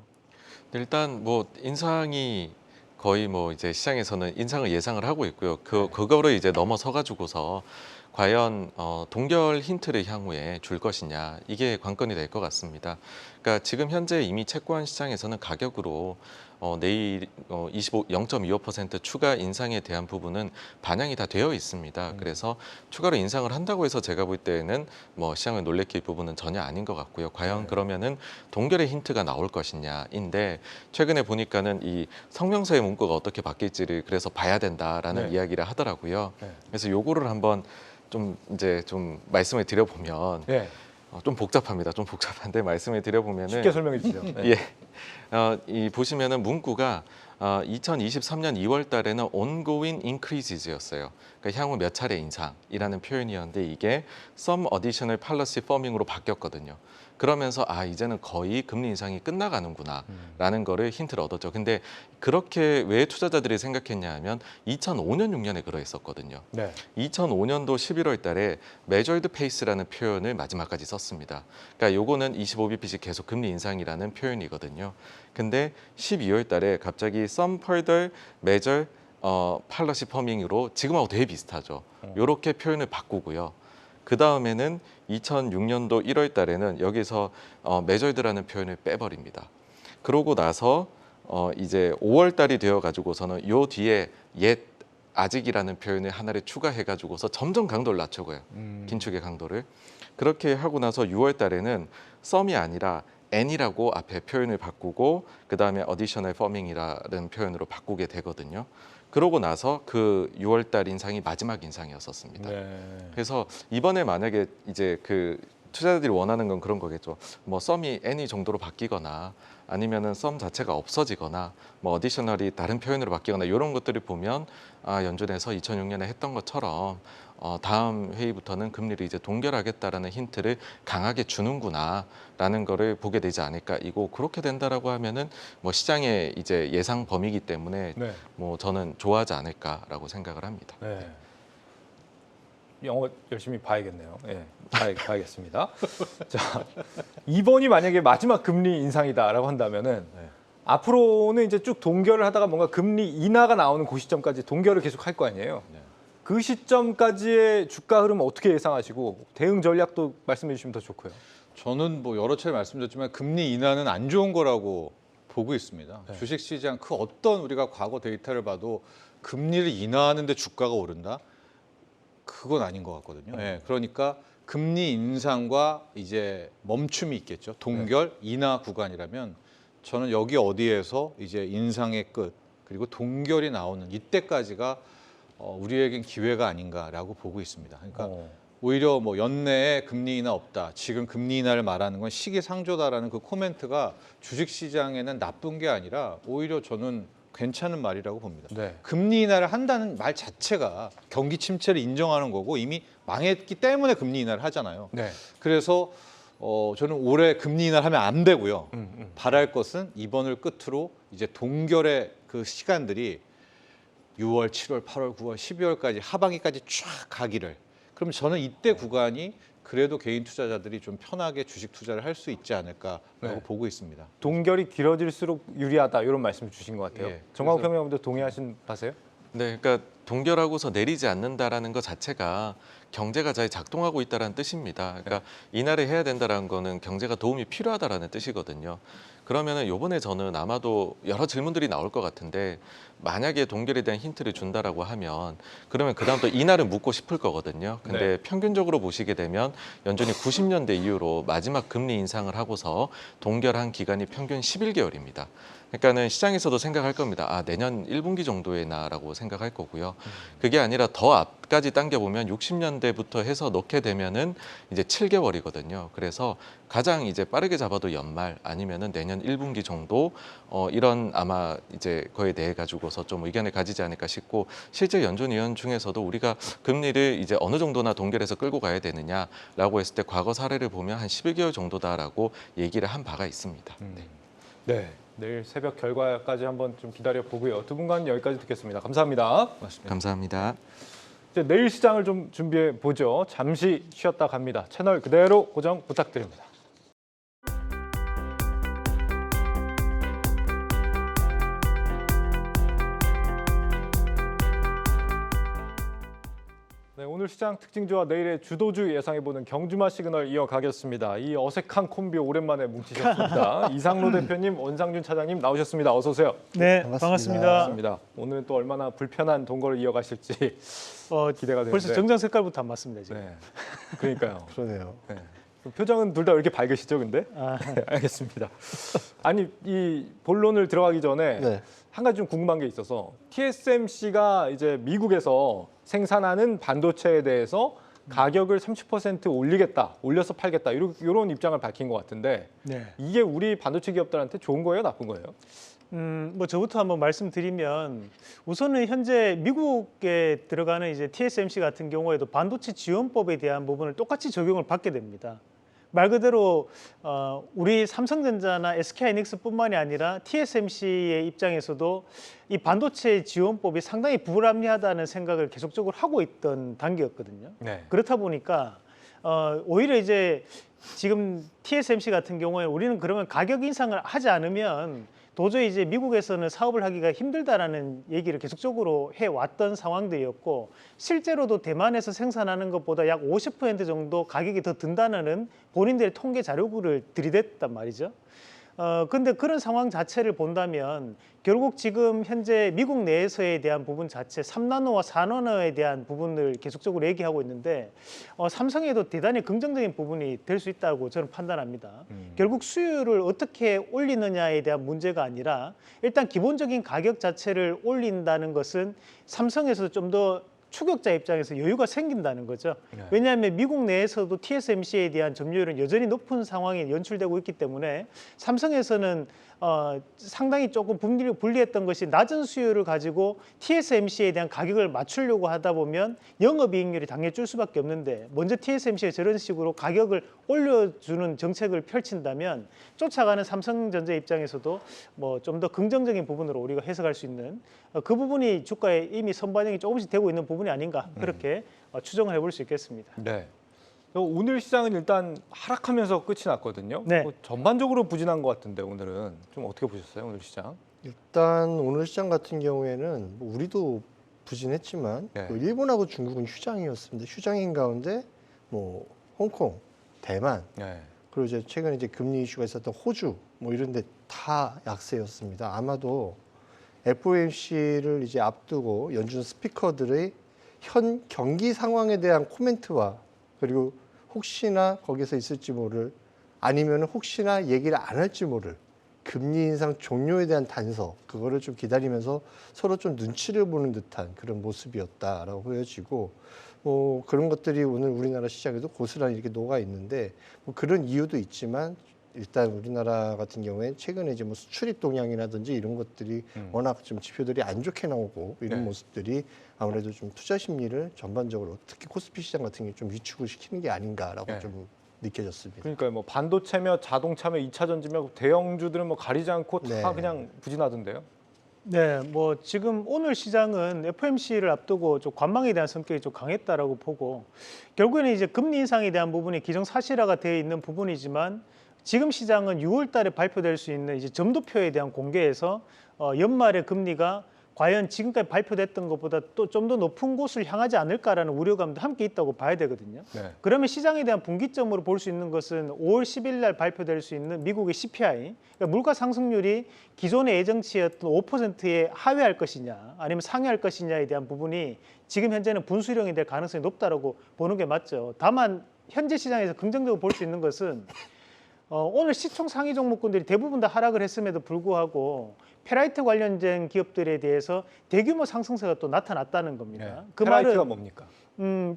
일단 뭐 인상이 거의 뭐 이제 시장에서는 인상을 예상을 하고 있고요. 그거를 이제 넘어서 가지고서 과연 동결 힌트를 향후에 줄 것이냐 이게 관건이 될 것 같습니다. 그러니까 지금 현재 이미 채권 시장에서는 가격으로 내일 0.25% 추가 인상에 대한 부분은 반영이 다 되어 있습니다. 그래서 추가로 인상을 한다고 해서 제가 볼 때에는 뭐 시장을 놀래킬 부분은 전혀 아닌 것 같고요. 과연 그러면은 동결의 힌트가 나올 것이냐인데 최근에 보니까는 이 성명서의 문구가 어떻게 바뀔지를 그래서 봐야 된다라는 네. 이야기를 하더라고요. 네. 그래서 요거를 한번 좀 이제 좀 말씀을 드려보면 네. 좀 복잡합니다. 좀 복잡한데 말씀을 드려보면은 쉽게 설명해 주세요. 네. 예. 이 보시면은 문구가 2023년 2월 달에는 ongoing increases였어요. 그러니까 향후 몇 차례 인상이라는 표현이었는데 이게 some additional policy firming으로 바뀌었거든요. 그러면서 이제는 거의 금리 인상이 끝나가는구나라는 거를 힌트를 얻었죠. 근데 그렇게 왜 투자자들이 생각했냐 하면 2005년 6년에 그러했었거든요. 네. 2005년도 11월 달에 measured pace라는 표현을 마지막까지 썼습니다. 그러니까 요거는 25bp씩 계속 금리 인상이라는 표현이거든요. 근데 12월 달에 갑자기 some further measure policy firming으로 지금하고 되게 비슷하죠. 요렇게 표현을 바꾸고요. 그 다음에는 2006년도 1월 달에는 여기서 measured라는 표현을 빼버립니다. 그러고 나서 이제 5월 달이 되어 가지고서는 요 뒤에 yet 아직이라는 표현을 하나를 추가해 가지고서 점점 강도를 낮춰가요. 긴축의 강도를. 그렇게 하고 나서 6월 달에는 some이 아니라 and이라고 앞에 표현을 바꾸고 그 다음에 additional firming이라는 표현으로 바꾸게 되거든요. 그러고 나서 그 6월 달 인상이 마지막 인상이었었습니다. 네. 그래서 이번에 만약에 이제 그 투자자들이 원하는 건 그런 거겠죠. 뭐 썸이 any 정도로 바뀌거나 아니면은 썸 자체가 없어지거나 뭐 어디셔널이 다른 표현으로 바뀌거나 이런 것들을 보면 아, 연준에서 2006년에 했던 것처럼 다음 회의부터는 금리를 이제 동결하겠다라는 힌트를 강하게 주는구나라는 거를 보게 되지 않을까. 이거 그렇게 된다라고 하면은 뭐 시장의 이제 예상 범위이기 때문에 네. 뭐 저는 좋아하지 않을까라고 생각을 합니다. 네. 영어 열심히 봐야겠네요. 예, 봐야겠습니다. 자, 이번이 만약에 마지막 금리 인상이다라고 한다면은 네. 앞으로는 이제 쭉 동결을 하다가 뭔가 금리 인하가 나오는 그 시점까지 동결을 계속 할 거 아니에요. 네. 그 시점까지의 주가 흐름 어떻게 예상하시고 대응 전략도 말씀해 주시면 더 좋고요. 저는 뭐 여러 차례 말씀드렸지만 금리 인하는 안 좋은 거라고 보고 있습니다. 네. 주식시장 그 어떤 우리가 과거 데이터를 봐도 금리를 인하하는데 주가가 오른다? 그건 아닌 것 같거든요. 예, 그러니까 금리 인상과 이제 멈춤이 있겠죠. 동결, 인하 구간이라면 저는 여기 어디에서 이제 인상의 끝 그리고 동결이 나오는 이때까지가 우리에겐 기회가 아닌가라고 보고 있습니다. 그러니까 오히려 뭐 연내에 금리 인하 없다. 지금 금리 인하를 말하는 건 시기상조다라는 그 코멘트가 주식시장에는 나쁜 게 아니라 오히려 저는 괜찮은 말이라고 봅니다. 네. 금리 인하를 한다는 말 자체가 경기 침체를 인정하는 거고 이미 망했기 때문에 금리 인하를 하잖아요. 네. 그래서 저는 올해 금리 인하를 하면 안 되고요. 바랄 것은 이번을 끝으로 이제 동결의 그 시간들이 6월, 7월, 8월, 9월, 12월까지 하반기까지 쫙 가기를. 그럼 저는 이때 구간이 그래도 개인 투자자들이 좀 편하게 주식 투자를 할 수 있지 않을까라고 네. 보고 있습니다. 동결이 길어질수록 유리하다 이런 말씀을 주신 것 같아요. 예, 정광훈 그래서- 평론가님도 동의하신 바세요? 네, 그러니까 동결하고서 내리지 않는다라는 것 자체가 경제가 잘 작동하고 있다는 뜻입니다. 그러니까 인하를 해야 된다는 거는 경제가 도움이 필요하다라는 뜻이거든요. 그러면은 요번에 저는 아마도 여러 질문들이 나올 것 같은데 만약에 동결에 대한 힌트를 준다라고 하면 그러면 그다음부터 인하를 묻고 싶을 거거든요. 근데 평균적으로 보시게 되면 연준이 90년대 이후로 마지막 금리 인상을 하고서 동결한 기간이 평균 11개월입니다. 그러니까는 시장에서도 생각할 겁니다. 아, 내년 1분기 정도에나라고 생각할 거고요. 그게 아니라 더 앞까지 당겨보면 60년대부터 해서 넣게 되면은 이제 7개월이거든요. 그래서 가장 이제 빠르게 잡아도 연말 아니면은 내년 1분기 정도 이런 아마 이제 거에 대해 가지고서 좀 의견을 가지지 않을까 싶고 실제 연준 위원 중에서도 우리가 금리를 이제 어느 정도나 동결해서 끌고 가야 되느냐라고 했을 때 과거 사례를 보면 한 11개월 정도다라고 얘기를 한 바가 있습니다. 네. 내일 새벽 결과까지 한번 좀 기다려 보고요. 두 분과는 여기까지 듣겠습니다. 감사합니다. 감사합니다. 이제 내일 시장을 좀 준비해 보죠. 잠시 쉬었다 갑니다. 채널 그대로 고정 부탁드립니다. 네, 오늘 시장 특징주와 내일의 주도주 예상해보는 경주마 시그널 이어가겠습니다. 이 어색한 콤비 오랜만에 뭉치셨습니다. 이상로 대표님, 원상준 차장님 나오셨습니다. 어서 오세요. 네, 반갑습니다. 반갑습니다. 반갑습니다. 오늘은 또 얼마나 불편한 동거를 이어가실지 기대가 되는데. 벌써 정장 색깔부터 안 맞습니다 지금. 네, 그러니까요. 그러네요. 네. 표정은 둘 다 왜 이렇게 밝으시죠, 근데? 아, 네, 알겠습니다. 아니, 이 본론을 들어가기 전에 네. 한 가지 좀 궁금한 게 있어서 TSMC가 이제 미국에서 생산하는 반도체에 대해서 가격을 30% 올리겠다, 올려서 팔겠다 이런 입장을 밝힌 것 같은데 네. 이게 우리 반도체 기업들한테 좋은 거예요, 나쁜 거예요? 뭐 저부터 한번 말씀드리면 우선은 현재 미국에 들어가는 이제 TSMC 같은 경우에도 반도체 지원법에 대한 부분을 똑같이 적용을 받게 됩니다. 말 그대로 우리 삼성전자나 SK하이닉스뿐만이 아니라 TSMC의 입장에서도 이 반도체 지원법이 상당히 불합리하다는 생각을 계속적으로 하고 있던 단계였거든요. 네. 그렇다 보니까 오히려 이제 지금 TSMC 같은 경우에 우리는 그러면 가격 인상을 하지 않으면 도저히 이제 미국에서는 사업을 하기가 힘들다라는 얘기를 계속적으로 해왔던 상황들이었고 실제로도 대만에서 생산하는 것보다 약 50% 정도 가격이 더 든다는 본인들의 통계 자료를 들이댔단 말이죠. 근데 그런 상황 자체를 본다면 결국 지금 현재 미국 내에서에 대한 부분 자체 3나노와 4나노에 대한 부분을 계속적으로 얘기하고 있는데 삼성에도 대단히 긍정적인 부분이 될 수 있다고 저는 판단합니다. 결국 수율을 어떻게 올리느냐에 대한 문제가 아니라 일단 기본적인 가격 자체를 올린다는 것은 삼성에서 좀 더 추격자 입장에서 여유가 생긴다는 거죠. 네. 왜냐하면 미국 내에서도 TSMC에 대한 점유율은 여전히 높은 상황이 연출되고 있기 때문에 삼성에서는 상당히 조금 불리했던 것이 낮은 수요를 가지고 TSMC에 대한 가격을 맞추려고 하다 보면 영업이익률이 당연히 줄 수밖에 없는데 먼저 TSMC가 저런 식으로 가격을 올려주는 정책을 펼친다면 쫓아가는 삼성전자 입장에서도 뭐 좀 더 긍정적인 부분으로 우리가 해석할 수 있는 그 부분이 주가에 이미 선반영이 조금씩 되고 있는 부분이 아닌가 그렇게 추정을 해볼 수 있겠습니다. 네. 오늘 시장은 일단 하락하면서 끝이 났거든요. 네. 뭐 전반적으로 부진한 것 같은데 오늘은 좀 어떻게 보셨어요? 오늘 시장? 일단 오늘 시장 같은 경우에는 뭐 우리도 부진했지만 네. 뭐 일본하고 중국은 휴장이었습니다. 휴장인 가운데 뭐 홍콩, 대만 네. 그리고 이제 최근에 이제 금리 이슈가 있었던 호주 뭐 이런 데 다 약세였습니다. 아마도 FOMC를 이제 앞두고 연준 스피커들의 현 경기 상황에 대한 코멘트와 그리고 혹시나 거기서 있을지 모를 아니면 혹시나 얘기를 안 할지 모를 금리 인상 종료에 대한 단서 그거를 좀 기다리면서 서로 좀 눈치를 보는 듯한 그런 모습이었다라고 보여지고 뭐 그런 것들이 오늘 우리나라 시장에도 고스란히 이렇게 녹아 있는데 뭐 그런 이유도 있지만 일단 우리나라 같은 경우에 최근에 이제 뭐 수출입 동향이라든지 이런 것들이 워낙 좀 지표들이 안 좋게 나오고 이런 네. 모습들이 아무래도 좀 투자 심리를 전반적으로 특히 코스피 시장 같은 게 좀 위축을 시키는 게 아닌가라고 네. 좀 느껴졌습니다. 그러니까 뭐 반도체며 자동차며 2차 전지며 대형주들은 뭐 가리지 않고 다 네. 그냥 부진하던데요. 네, 뭐 지금 오늘 시장은 FOMC를 앞두고 좀 관망에 대한 성격이 좀 강했다라고 보고 결국에는 이제 금리 인상에 대한 부분이 기정사실화가 되어 있는 부분이지만 지금 시장은 6월 달에 발표될 수 있는 이제 점도표에 대한 공개에서 연말에 금리가 과연 지금까지 발표됐던 것보다 또 좀 더 높은 곳을 향하지 않을까라는 우려감도 함께 있다고 봐야 되거든요. 네. 그러면 시장에 대한 분기점으로 볼 수 있는 것은 5월 10일 날 발표될 수 있는 미국의 CPI, 그러니까 물가 상승률이 기존의 예정치였던 5%에 하회할 것이냐 아니면 상회할 것이냐에 대한 부분이 지금 현재는 분수령이 될 가능성이 높다라고 보는 게 맞죠. 다만 현재 시장에서 긍정적으로 볼 수 있는 것은 오늘 시총 상위 종목군들이 대부분 다 하락을 했음에도 불구하고 페라이트 관련된 기업들에 대해서 대규모 상승세가 또 나타났다는 겁니다. 네. 그 페라이트가 말은 뭡니까?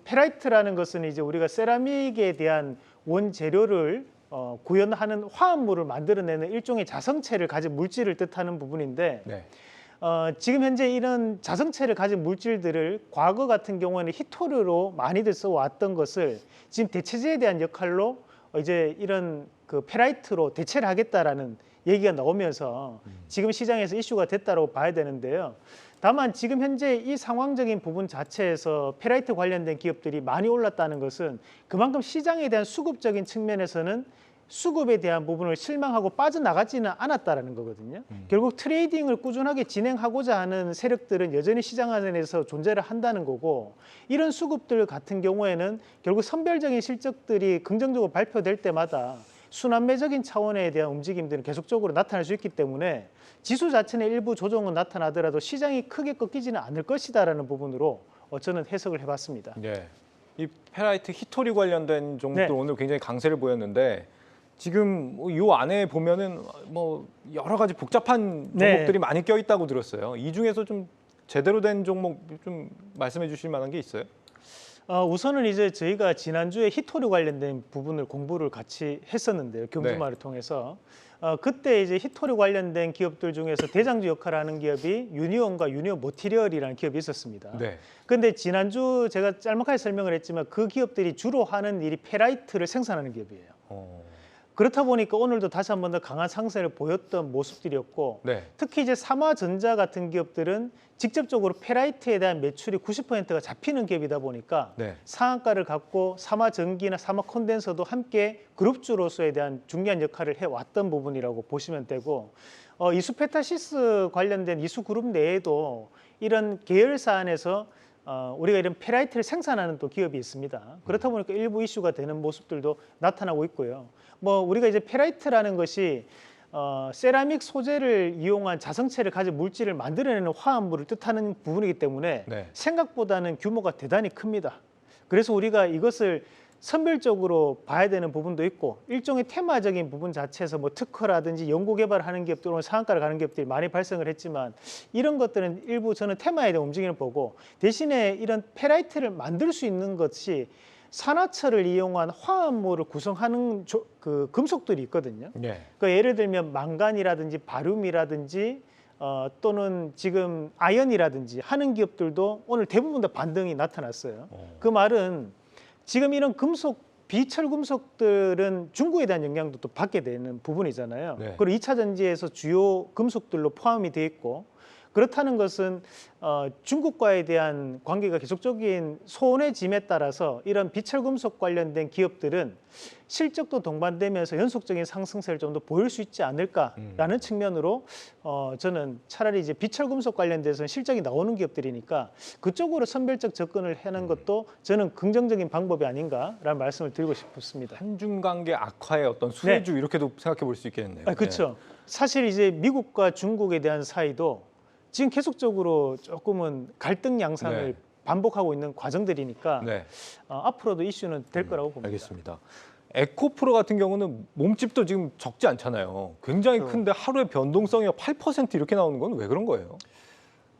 페라이트라는 것은 이제 우리가 세라믹에 대한 원재료를 구현하는 화합물을 만들어내는 일종의 자성체를 가진 물질을 뜻하는 부분인데 네. 지금 현재 이런 자성체를 가진 물질들을 과거 같은 경우에는 히토류로 많이들 써왔던 것을 지금 대체제에 대한 역할로 이제 이런 그 페라이트로 대체를 하겠다라는 얘기가 나오면서 지금 시장에서 이슈가 됐다고 봐야 되는데요. 다만 지금 현재 이 상황적인 부분 자체에서 페라이트 관련된 기업들이 많이 올랐다는 것은 그만큼 시장에 대한 수급적인 측면에서는 수급에 대한 부분을 실망하고 빠져나가지는 않았다라는 거거든요. 결국 트레이딩을 꾸준하게 진행하고자 하는 세력들은 여전히 시장 안에서 존재를 한다는 거고 이런 수급들 같은 경우에는 결국 선별적인 실적들이 긍정적으로 발표될 때마다 순환매적인 차원에 대한 움직임들은 계속적으로 나타날 수 있기 때문에 지수 자체는 일부 조정은 나타나더라도 시장이 크게 꺾이지는 않을 것이다라는 부분으로 저는 해석을 해봤습니다. 네. 이 페라이트 히토리 관련된 종목들 네. 오늘 굉장히 강세를 보였는데 지금 이 안에 보면은 뭐 여러 가지 복잡한 네. 종목들이 많이 껴 있다고 들었어요. 이 중에서 좀 제대로 된 종목 좀 말씀해 주실 만한 게 있어요? 우선은 이제 저희가 지난주에 히토류 관련된 부분을 공부를 같이 했었는데요. 경주마를 통해서. 그때 이제 히토류 관련된 기업들 중에서 대장주 역할을 하는 기업이 유니온과 유니온 모티리얼이라는 기업이 있었습니다. 네. 근데 지난주 제가 짤막하게 설명을 했지만 그 기업들이 주로 하는 일이 페라이트를 생산하는 기업이에요. 그렇다 보니까 오늘도 다시 한 번 더 강한 상승을 보였던 모습들이었고 네. 특히 이제 삼화전자 같은 기업들은 직접적으로 페라이트에 대한 매출이 90%가 잡히는 기업이다 보니까 네. 상한가를 갖고 삼화전기나 삼화콘덴서도 함께 그룹주로서에 대한 중요한 역할을 해왔던 부분이라고 보시면 되고 이수페타시스 관련된 이수그룹 내에도 이런 계열사 안에서 우리가 이런 페라이트를 생산하는 또 기업이 있습니다. 그렇다 보니까 일부 이슈가 되는 모습들도 나타나고 있고요. 뭐 우리가 이제 페라이트라는 것이 세라믹 소재를 이용한 자성체를 가진 물질을 만들어내는 화합물을 뜻하는 부분이기 때문에 네. 생각보다는 규모가 대단히 큽니다. 그래서 우리가 이것을 선별적으로 봐야 되는 부분도 있고 일종의 테마적인 부분 자체에서 뭐 특허라든지 연구 개발하는 기업들 오늘 상한가를 가는 기업들이 많이 발생을 했지만 이런 것들은 일부 저는 테마에 대한 움직임을 보고 대신에 이런 페라이트를 만들 수 있는 것이 산화철을 이용한 화합물을 구성하는 그 금속들이 있거든요. 네. 그 예를 들면 망간이라든지 바륨이라든지 또는 지금 아연이라든지 하는 기업들도 오늘 대부분 다 반등이 나타났어요. 그 말은 지금 이런 금속 비철 금속들은 중국에 대한 영향도 또 받게 되는 부분이잖아요. 네. 그리고 2차 전지에서 주요 금속들로 포함이 돼 있고 그렇다는 것은 중국과에 대한 관계가 계속적인 소원해짐에 따라서 이런 비철 금속 관련된 기업들은 실적도 동반되면서 연속적인 상승세를 좀 더 보일 수 있지 않을까라는 측면으로 저는 차라리 이제 비철 금속 관련돼서는 실적이 나오는 기업들이니까 그쪽으로 선별적 접근을 하는 것도 저는 긍정적인 방법이 아닌가라는 말씀을 드리고 싶습니다. 한중 관계 악화의 어떤 수혜주 이렇게도 생각해 볼 수 있겠네요. 그렇죠. 사실 이제 미국과 중국에 대한 사이도 지금 계속적으로 조금은 갈등 양상을 네. 반복하고 있는 과정들이니까 네. 앞으로도 이슈는 될 거라고 봅니다. 알겠습니다. 에코프로 같은 경우는 몸집도 지금 적지 않잖아요. 굉장히 그렇죠. 큰데 하루에 변동성이 8% 이렇게 나오는 건 왜 그런 거예요?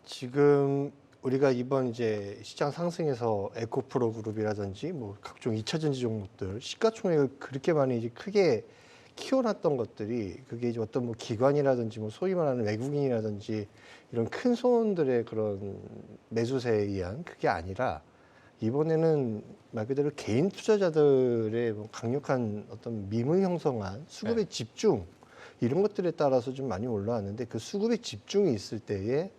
지금 우리가 이번 이제 시장 상승에서 에코프로 그룹이라든지 뭐 각종 2차 전지 종목들 시가총액을 그렇게 많이 이제 크게 키워놨던 것들이 그게 이제 어떤 뭐 기관이라든지 뭐 소위 말하는 외국인이라든지 이런 큰 손들의 그런 매수세에 의한 그게 아니라 이번에는 말 그대로 개인 투자자들의 뭐 강력한 어떤 밈을 형성한 수급의 집중 이런 것들에 따라서 좀 많이 올라왔는데 그 수급의 집중이 있을 때에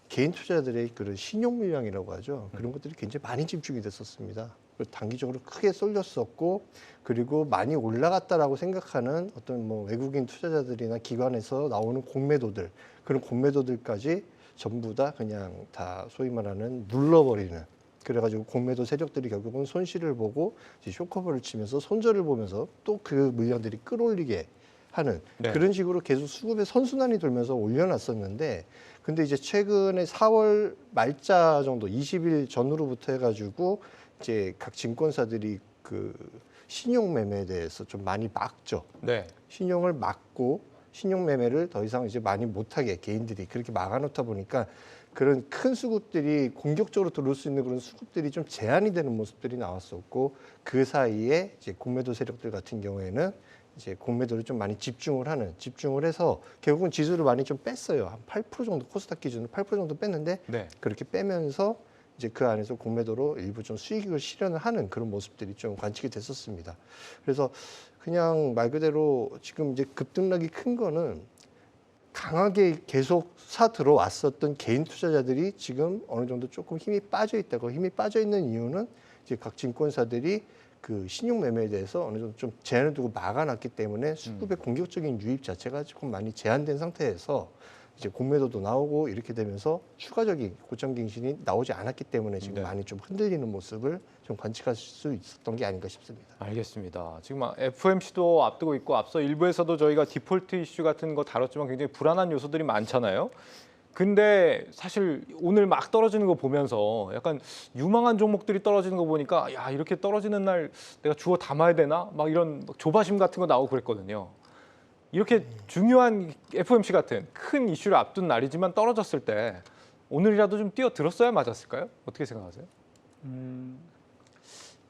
개인 투자자들의 그런 신용 물량이라고 하죠. 그런 것들이 굉장히 많이 집중이 됐었습니다. 단기적으로 크게 쏠렸었고 그리고 많이 올라갔다라고 생각하는 어떤 뭐 외국인 투자자들이나 기관에서 나오는 공매도들 그런 공매도들까지 전부 다 그냥 다 소위 말하는 눌러버리는 그래가지고 공매도 세력들이 결국은 손실을 보고 이제 쇼커버를 치면서 손절을 보면서 또 그 물량들이 끌어올리게 하는 네. 그런 식으로 계속 수급의 선순환이 돌면서 올려놨었는데 근데 이제 최근에 4월 말자 정도 20일 전후로부터 해가지고 이제 각 증권사들이 그 신용 매매에 대해서 좀 많이 막죠. 네. 신용을 막고 신용 매매를 더 이상 이제 많이 못하게 개인들이 그렇게 막아놓다 보니까 그런 큰 수급들이 공격적으로 들어올 수 있는 그런 수급들이 좀 제한이 되는 모습들이 나왔었고 그 사이에 이제 공매도 세력들 같은 경우에는 이제 공매도를 좀 많이 집중을 해서 결국은 지수를 많이 좀 뺐어요. 한 8% 정도 코스닥 기준으로 8% 정도 뺐는데 네. 그렇게 빼면서 이제 그 안에서 공매도로 일부 좀 수익을 실현을 하는 그런 모습들이 좀 관측이 됐었습니다. 그래서 그냥 말 그대로 지금 이제 급등락이 큰 거는 강하게 계속 사 들어왔었던 개인 투자자들이 지금 어느 정도 조금 힘이 빠져 있다고 힘이 빠져 있는 이유는 이제 각 증권사들이 그 신용 매매에 대해서 어느 정도 좀 제한을 두고 막아놨기 때문에 수급의 공격적인 유입 자체가 조금 많이 제한된 상태에서 이제 공매도도 나오고 이렇게 되면서 추가적인 고점 갱신이 나오지 않았기 때문에 지금 네. 많이 좀 흔들리는 모습을 좀 관측할 수 있었던 게 아닌가 싶습니다. 알겠습니다. 지금 FOMC도 앞두고 있고 앞서 일부에서도 저희가 디폴트 이슈 같은 거 다뤘지만 굉장히 불안한 요소들이 많잖아요. 근데 사실 오늘 막 떨어지는 거 보면서 약간 유망한 종목들이 떨어지는 거 보니까 야 이렇게 떨어지는 날 내가 주워 담아야 되나? 막 이런 조바심 같은 거 나오고 그랬거든요. 이렇게 중요한 FOMC 같은 큰 이슈를 앞둔 날이지만 떨어졌을 때 오늘이라도 좀 뛰어들었어야 맞았을까요? 어떻게 생각하세요?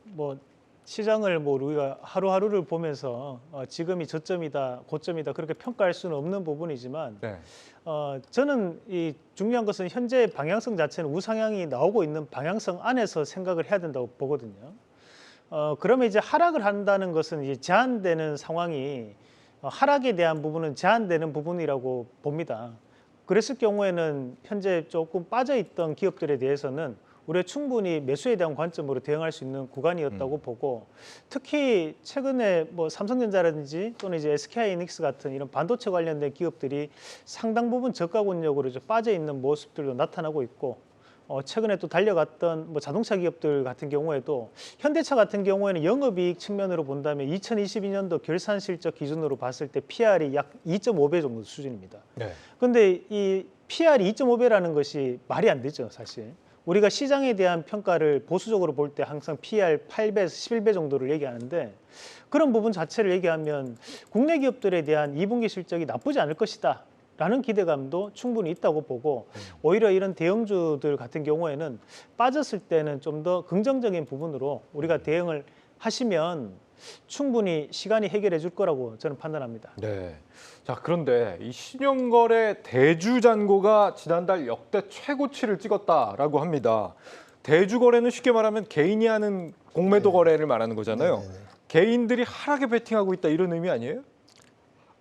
뭐 시장을 뭐 우리가 하루하루를 보면서 지금이 저점이다, 고점이다 그렇게 평가할 수는 없는 부분이지만 네. 저는 이 중요한 것은 현재 방향성 자체는 우상향이 나오고 있는 방향성 안에서 생각을 해야 된다고 보거든요. 그러면 이제 하락을 한다는 것은 이제 제한되는 상황이 하락에 대한 부분은 제한되는 부분이라고 봅니다. 그랬을 경우에는 현재 조금 빠져있던 기업들에 대해서는 우리가 충분히 매수에 대한 관점으로 대응할 수 있는 구간이었다고 보고 특히 최근에 뭐 삼성전자라든지 또는 이제 SK하이닉스 같은 이런 반도체 관련된 기업들이 상당 부분 저가 권역으로 빠져 있는 모습들도 나타나고 있고 최근에 또 달려갔던 뭐 자동차 기업들 같은 경우에도 현대차 같은 경우에는 영업이익 측면으로 본다면 2022년도 결산 실적 기준으로 봤을 때 PR이 약 2.5배 정도 수준입니다. 네. 그런데 이 PR이 2.5배라는 것이 말이 안 되죠, 사실. 우리가 시장에 대한 평가를 보수적으로 볼 때 항상 PER 8배에서 11배 정도를 얘기하는데 그런 부분 자체를 얘기하면 국내 기업들에 대한 2분기 실적이 나쁘지 않을 것이다 라는 기대감도 충분히 있다고 보고 오히려 이런 대형주들 같은 경우에는 빠졌을 때는 좀 더 긍정적인 부분으로 우리가 대응을 하시면 충분히 시간이 해결해 줄 거라고 저는 판단합니다. 네. 자, 그런데 이 신용거래 대주잔고가 지난달 역대 최고치를 찍었다라고 합니다. 대주거래는 쉽게 말하면 개인이 하는 공매도 거래를 말하는 거잖아요. 네네네. 개인들이 하락에 베팅하고 있다 이런 의미 아니에요?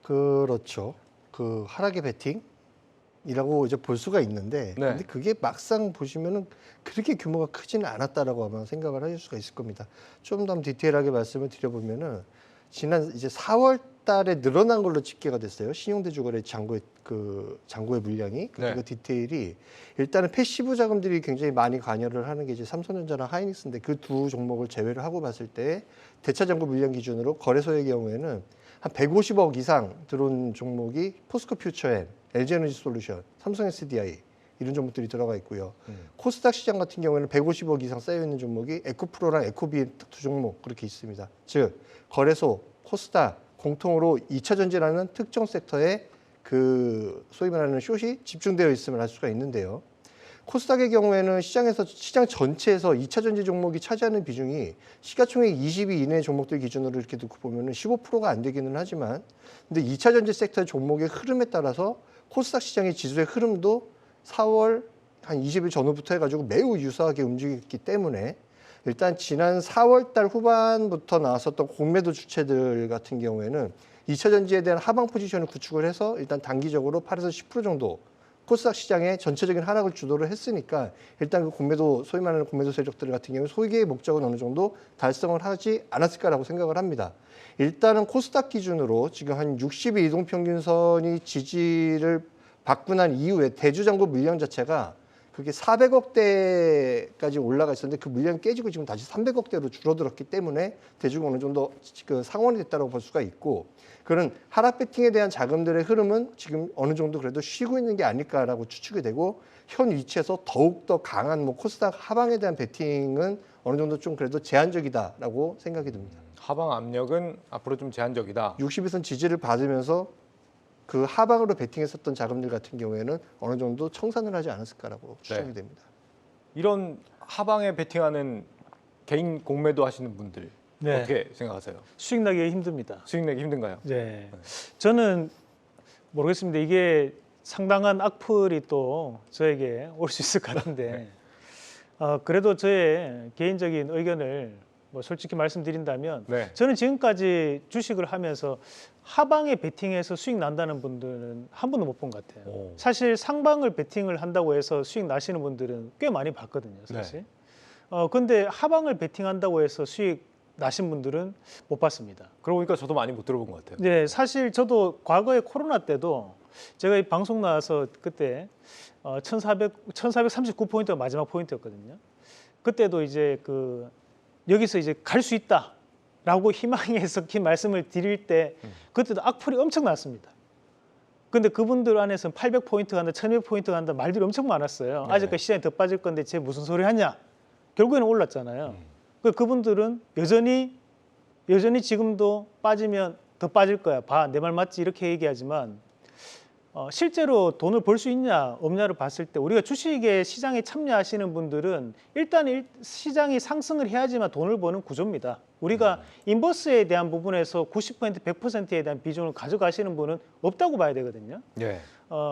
그렇죠. 그 하락의 베팅이라고 이제 볼 수가 있는데, 네. 근데 그게 막상 보시면은 그렇게 규모가 크지는 않았다라고 아마 생각을 하실 수가 있을 겁니다. 좀 더 디테일하게 말씀을 드려보면은 지난 이제 4월 달에 늘어난 걸로 집계가 됐어요. 신용대주거래 잔고의 물량이. 네. 그 디테일이 일단은 패시브 자금들이 굉장히 많이 관여를 하는 게 이제 삼성전자랑 하이닉스인데 그 두 종목을 제외를 하고 봤을 때 대차 잔고 물량 기준으로 거래소의 경우에는 한 150억 이상 들어온 종목이 포스코 퓨처엔, LG에너지솔루션, 삼성 SDI 이런 종목들이 들어가 있고요. 코스닥 시장 같은 경우에는 150억 이상 쌓여 있는 종목이 에코프로랑 에코비 두 종목 그렇게 있습니다. 즉 거래소, 코스닥 공통으로 2차 전지라는 특정 섹터에 그 소위 말하는 숏이 집중되어 있음을 알 수가 있는데요. 코스닥의 경우에는 시장 전체에서 2차 전지 종목이 차지하는 비중이 시가총액 20위 이내 종목들 기준으로 이렇게 놓고 보면은 15%가 안 되기는 하지만, 근데 2차 전지 섹터의 종목의 흐름에 따라서 코스닥 시장의 지수의 흐름도 4월 한 20일 전후부터 해가지고 매우 유사하게 움직였기 때문에 일단 지난 4월 달 후반부터 나왔었던 공매도 주체들 같은 경우에는 2차 전지에 대한 하방 포지션을 구축을 해서 일단 단기적으로 8에서 10% 정도 코스닥 시장의 전체적인 하락을 주도를 했으니까 일단 그 공매도 소위 말하는 공매도 세력들 같은 경우 소기의 목적은 어느 정도 달성을 하지 않았을까라고 생각을 합니다. 일단은 코스닥 기준으로 지금 한 60일 이동평균선이 지지를 받고 난 이후에 대주잔고 물량 자체가 그게 400억대까지 올라가 있었는데 그 물량이 깨지고 지금 다시 300억대로 줄어들었기 때문에 대주가 어느 정도 그 상원이 됐다고 볼 수가 있고, 그런 하락 베팅에 대한 자금들의 흐름은 지금 어느 정도 그래도 쉬고 있는 게 아닐까라고 추측이 되고, 현 위치에서 더욱 더 강한 뭐 코스닥 하방에 대한 베팅은 어느 정도 좀 그래도 제한적이다라고 생각이 듭니다. 하방 압력은 앞으로 좀 제한적이다. 60일선 지지를 받으면서 그 하방으로 베팅했었던 자금들 같은 경우에는 어느 정도 청산을 하지 않았을까라고 추정이 됩니다. 이런 하방에 베팅하는 개인 공매도 하시는 분들 네. 어떻게 생각하세요? 수익 나기 힘듭니다. 수익 내기 힘든가요? 네. 저는 모르겠습니다. 이게 상당한 악플이 또 저에게 올 수 있을 것 같은데 그래도 저의 개인적인 의견을 뭐 솔직히 말씀드린다면 네. 저는 지금까지 주식을 하면서 하방에 베팅해서 수익 난다는 분들은 한 번도 못 본 것 같아요. 오. 사실 상방을 베팅을 한다고 해서 수익 나시는 분들은 꽤 많이 봤거든요, 사실. 근데 하방을 베팅한다고 해서 수익 나신 분들은 못 봤습니다. 그러고 보니까 저도 많이 못 들어본 것 같아요. 네, 사실 저도 과거에 코로나 때도 제가 이 방송 나와서 그때 1439포인트가 마지막 포인트였거든요. 그때도 이제 여기서 이제 갈 수 있다라고 희망에 섞인 말씀을 드릴 때 그때도 악플이 엄청 났습니다. 근데 그분들 안에서는 800포인트 간다, 1200포인트 간다 말들이 엄청 많았어요. 네. 아직까지 시장이 더 빠질 건데 쟤 무슨 소리 하냐. 결국에는 올랐잖아요. 그분들은 여전히 지금도 빠지면 더 빠질 거야. 봐, 내 말 맞지? 이렇게 얘기하지만 실제로 돈을 벌 수 있냐 없냐를 봤을 때 우리가 주식의 시장에 참여하시는 분들은 일단 시장이 상승을 해야지만 돈을 버는 구조입니다. 우리가 인버스에 대한 부분에서 90%, 100%에 대한 비중을 가져가시는 분은 없다고 봐야 되거든요. 예.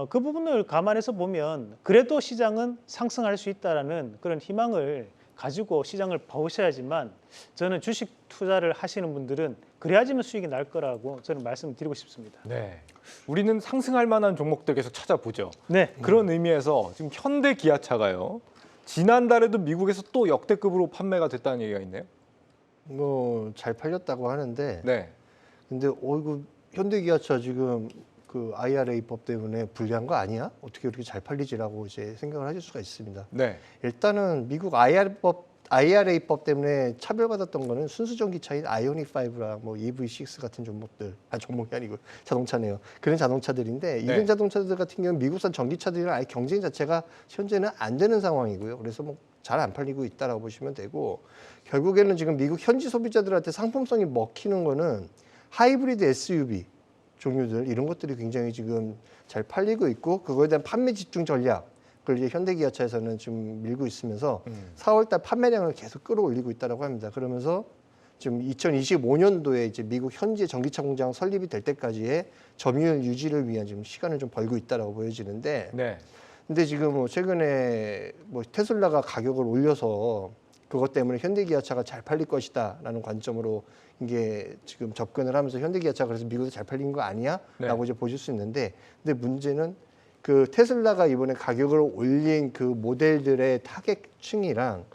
그 부분을 감안해서 보면 그래도 시장은 상승할 수 있다라는 그런 희망을 가지고 시장을 보셔야지만 저는 주식 투자를 하시는 분들은 그래야지만 수익이 날 거라고 저는 말씀드리고 싶습니다. 네. 우리는 상승할 만한 종목들 계속 찾아보죠. 네. 그런 의미에서 지금 현대 기아차가요. 지난달에도 미국에서 또 역대급으로 판매가 됐다는 얘기가 있네요. 뭐 잘 팔렸다고 하는데, 네. 근데 이거 현대기아차 지금 그 IRA법 때문에 불리한 거 아니야? 어떻게 그렇게 잘 팔리지라고 이제 생각을 하실 수가 있습니다. 네. 일단은 미국 IRA법 IRA법 때문에 차별받았던 거는 순수 전기차인 아이오닉 5랑 뭐 EV6 같은 종목들, 종목이 아니고 자동차네요. 그런 자동차들인데 이런 네. 자동차들 같은 경우는 미국산 전기차들이랑 아예 경쟁 자체가 현재는 안 되는 상황이고요. 그래서 뭐 잘 안 팔리고 있다라고 보시면 되고 결국에는 지금 미국 현지 소비자들한테 상품성이 먹히는 거는 하이브리드 SUV 종류들 이런 것들이 굉장히 지금 잘 팔리고 있고 그거에 대한 판매 집중 전략 그걸 이제 현대기아차에서는 좀 밀고 있으면서 4월달 판매량을 계속 끌어올리고 있다라고 합니다. 그러면서 지금 2025년도에 이제 미국 현지 전기차 공장 설립이 될 때까지의 점유율 유지를 위한 지금 시간을 좀 벌고 있다라고 보여지는데, 네. 근데 지금 뭐 최근에 뭐 테슬라가 가격을 올려서 그것 때문에 현대기아차가 잘 팔릴 것이다라는 관점으로 이게 지금 접근을 하면서 현대기아차가 그래서 미국에서 잘 팔린 거 아니야?라고 이제 보실 수 있는데, 근데 문제는 그 테슬라가 이번에 가격을 올린 그 모델들의 타겟층이랑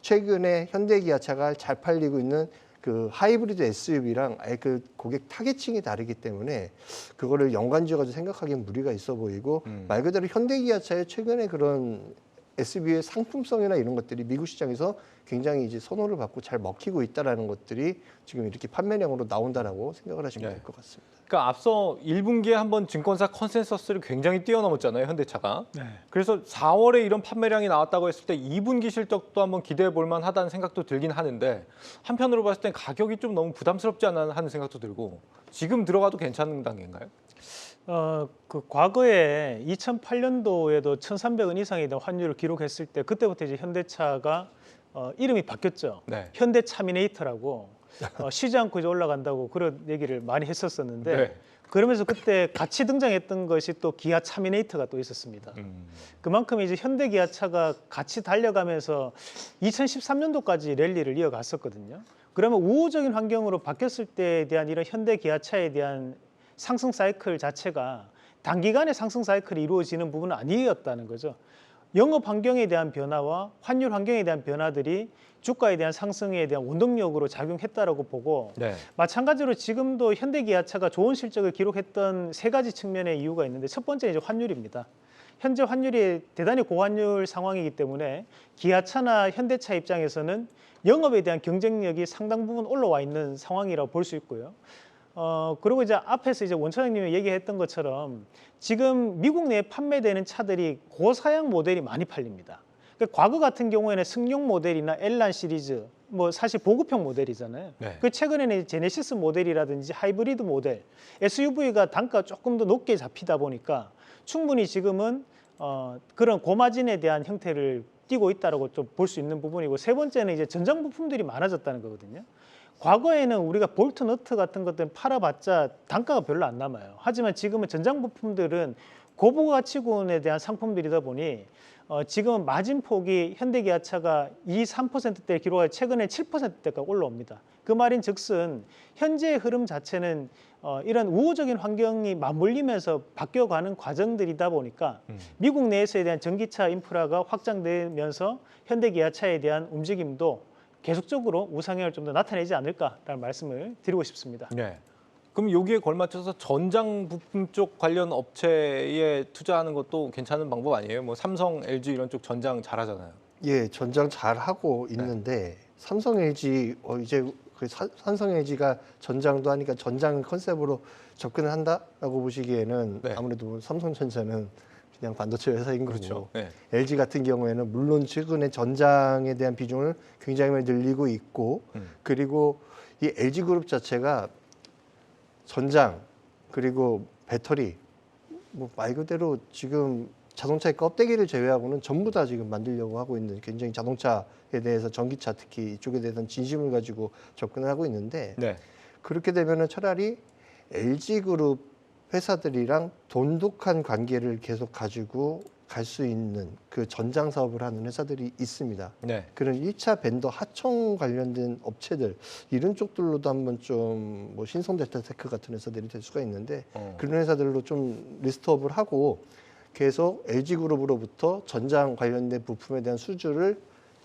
최근에 현대기아차가 잘 팔리고 있는 그 하이브리드 SUV랑 아예 그 고객 타겟층이 다르기 때문에 그거를 연관지어가지고 생각하기엔 무리가 있어 보이고 말 그대로 현대기아차의 최근에 그런 SUV의 상품성이나 이런 것들이 미국 시장에서 굉장히 이제 선호를 받고 잘 먹히고 있다라는 것들이 지금 이렇게 판매량으로 나온다라고 생각을 하시면 될 것 같습니다. 그러니까 앞서 1분기에 한번 증권사 컨센서스를 굉장히 뛰어넘었잖아요, 현대차가. 네. 그래서 4월에 이런 판매량이 나왔다고 했을 때 2분기 실적도 한번 기대해 볼 만하다는 생각도 들긴 하는데 한편으로 봤을 땐 가격이 좀 너무 부담스럽지 않나 하는 생각도 들고 지금 들어가도 괜찮은 단계인가요? 그 과거에 2008년도에도 1,300원 이상의 환율을 기록했을 때 그때부터 이제 현대차가 이름이 바뀌었죠. 네. 현대차미네이터라고 쉬지 않고 이제 올라간다고 그런 얘기를 많이 했었었는데 네. 그러면서 그때 같이 등장했던 것이 또 기아 차미네이터가 또 있었습니다. 그만큼 이제 현대기아차가 같이 달려가면서 2013년도까지 랠리를 이어갔었거든요. 그러면 우호적인 환경으로 바뀌었을 때에 대한 이런 현대기아차에 대한 상승 사이클 자체가 단기간에 상승 사이클이 이루어지는 부분은 아니었다는 거죠. 영업 환경에 대한 변화와 환율 환경에 대한 변화들이 주가에 대한 상승에 대한 원동력으로 작용했다라고 보고 네. 마찬가지로 지금도 현대기아차가 좋은 실적을 기록했던 세 가지 측면의 이유가 있는데 첫 번째는 이제 환율입니다. 현재 환율이 대단히 고환율 상황이기 때문에 기아차나 현대차 입장에서는 영업에 대한 경쟁력이 상당 부분 올라와 있는 상황이라고 볼 수 있고요. 그리고 이제 앞에서 이제 원 차장님이 얘기했던 것처럼 지금 미국 내에 판매되는 차들이 고사양 모델이 많이 팔립니다. 그러니까 과거 같은 경우에는 승용 모델이나 엘란 시리즈, 뭐 사실 보급형 모델이잖아요. 네. 그 최근에는 제네시스 모델이라든지 하이브리드 모델, SUV가 단가가 조금 더 높게 잡히다 보니까 충분히 지금은 그런 고마진에 대한 형태를 띠고 있다라고 좀 볼 수 있는 부분이고 세 번째는 이제 전장 부품들이 많아졌다는 거거든요. 과거에는 우리가 볼트, 너트 같은 것들은 팔아봤자 단가가 별로 안 남아요. 하지만 지금은 전장 부품들은 고부가치군에 대한 상품들이다 보니 지금 마진폭이 현대기아차가 3%대를 기록하여 최근에 7%대가 올라옵니다. 그 말인즉슨 현재의 흐름 자체는 이런 우호적인 환경이 맞물리면서 바뀌어가는 과정들이다 보니까 미국 내에서에 대한 전기차 인프라가 확장되면서 현대기아차에 대한 움직임도 계속적으로 우상향을 좀 더 나타내지 않을까라는 말씀을 드리고 싶습니다. 네. 그럼 여기에 걸맞춰서 전장 부품 쪽 관련 업체에 투자하는 것도 괜찮은 방법 아니에요? 뭐 삼성, LG 이런 쪽 전장 잘하잖아요. 예, 전장 잘 하고 있는데 삼성, LG 이제 그 삼성, LG가 전장도 하니까 전장 컨셉으로 접근을 한다라고 보시기에는 네. 아무래도 삼성전자는 그냥 반도체 회사인 거고 그렇죠. 네. LG 같은 경우에는 물론 최근에 전장에 대한 비중을 굉장히 많이 늘리고 있고 그리고 이 LG 그룹 자체가 전장 그리고 배터리 뭐 말 그대로 지금 자동차의 껍데기를 제외하고는 전부 다 지금 만들려고 하고 있는 굉장히 자동차에 대해서 전기차 특히 이쪽에 대해서는 진심을 가지고 접근을 하고 있는데 네. 그렇게 되면은 차라리 LG 그룹 회사들이랑 돈독한 관계를 계속 가지고 갈 수 있는 그 전장 사업을 하는 회사들이 있습니다. 네. 그런 1차 벤더 하청 관련된 업체들 이런 쪽들로도 한번 좀 뭐 신성델타테크 같은 회사들이 될 수가 있는데 그런 회사들로 좀 리스트업을 하고 계속 LG 그룹으로부터 전장 관련된 부품에 대한 수주를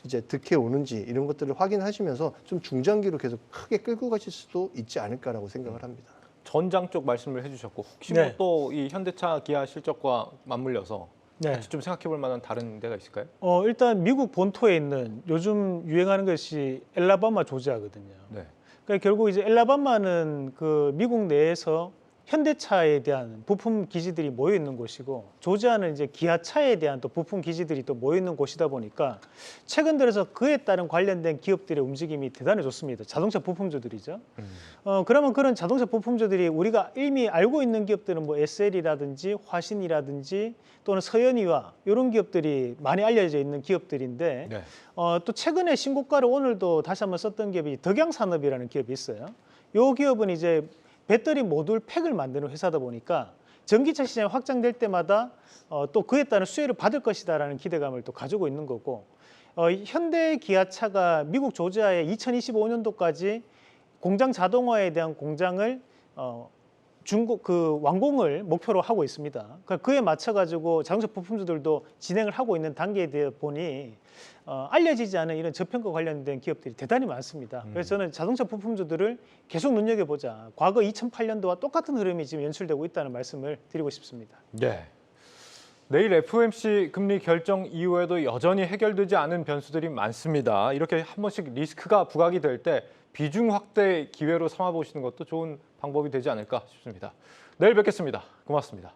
이제 득해 오는지 이런 것들을 확인하시면서 좀 중장기로 계속 크게 끌고 가실 수도 있지 않을까라고 생각을 합니다. 전장 쪽 말씀을 해주셨고 혹시 네. 뭐 또 이 현대차, 기아 실적과 맞물려서 네. 같이 좀 생각해 볼 만한 다른 데가 있을까요? 일단 미국 본토에 있는 요즘 유행하는 것이 엘라바마 조지아거든요. 네. 그러니까 결국 이제 엘라바마는 그 미국 내에서 현대차에 대한 부품 기지들이 모여 있는 곳이고, 조지아는 이제 기아차에 대한 또 부품 기지들이 또 모여 있는 곳이다 보니까 최근 들어서 그에 따른 관련된 기업들의 움직임이 대단히 좋습니다. 자동차 부품주들이죠. 그러면 그런 자동차 부품주들이 우리가 이미 알고 있는 기업들은 뭐 SL이라든지 화신이라든지 또는 서현이와 이런 기업들이 많이 알려져 있는 기업들인데, 네. 또 최근에 신고가를 오늘도 다시 한번 썼던 기업이 덕양산업이라는 기업이 있어요. 이 기업은 이제 배터리 모듈 팩을 만드는 회사다 보니까 전기차 시장이 확장될 때마다 또 그에 따른 수혜를 받을 것이다라는 기대감을 또 가지고 있는 거고, 현대 기아차가 미국 조지아에 2025년도까지 공장 자동화에 대한 공장을 완공을 목표로 하고 있습니다. 그러니까 그에 맞춰 가지고 자동차 부품주들도 진행을 하고 있는 단계에 보니 알려지지 않은 이런 저평가 관련된 기업들이 대단히 많습니다. 그래서 저는 자동차 부품주들을 계속 눈여겨보자. 과거 2008년도와 똑같은 흐름이 지금 연출되고 있다는 말씀을 드리고 싶습니다. 네. 내일 FOMC 금리 결정 이후에도 여전히 해결되지 않은 변수들이 많습니다. 이렇게 한 번씩 리스크가 부각이 될 때 비중 확대 기회로 삼아보시는 것도 좋은 방법이 되지 않을까 싶습니다. 내일 뵙겠습니다. 고맙습니다.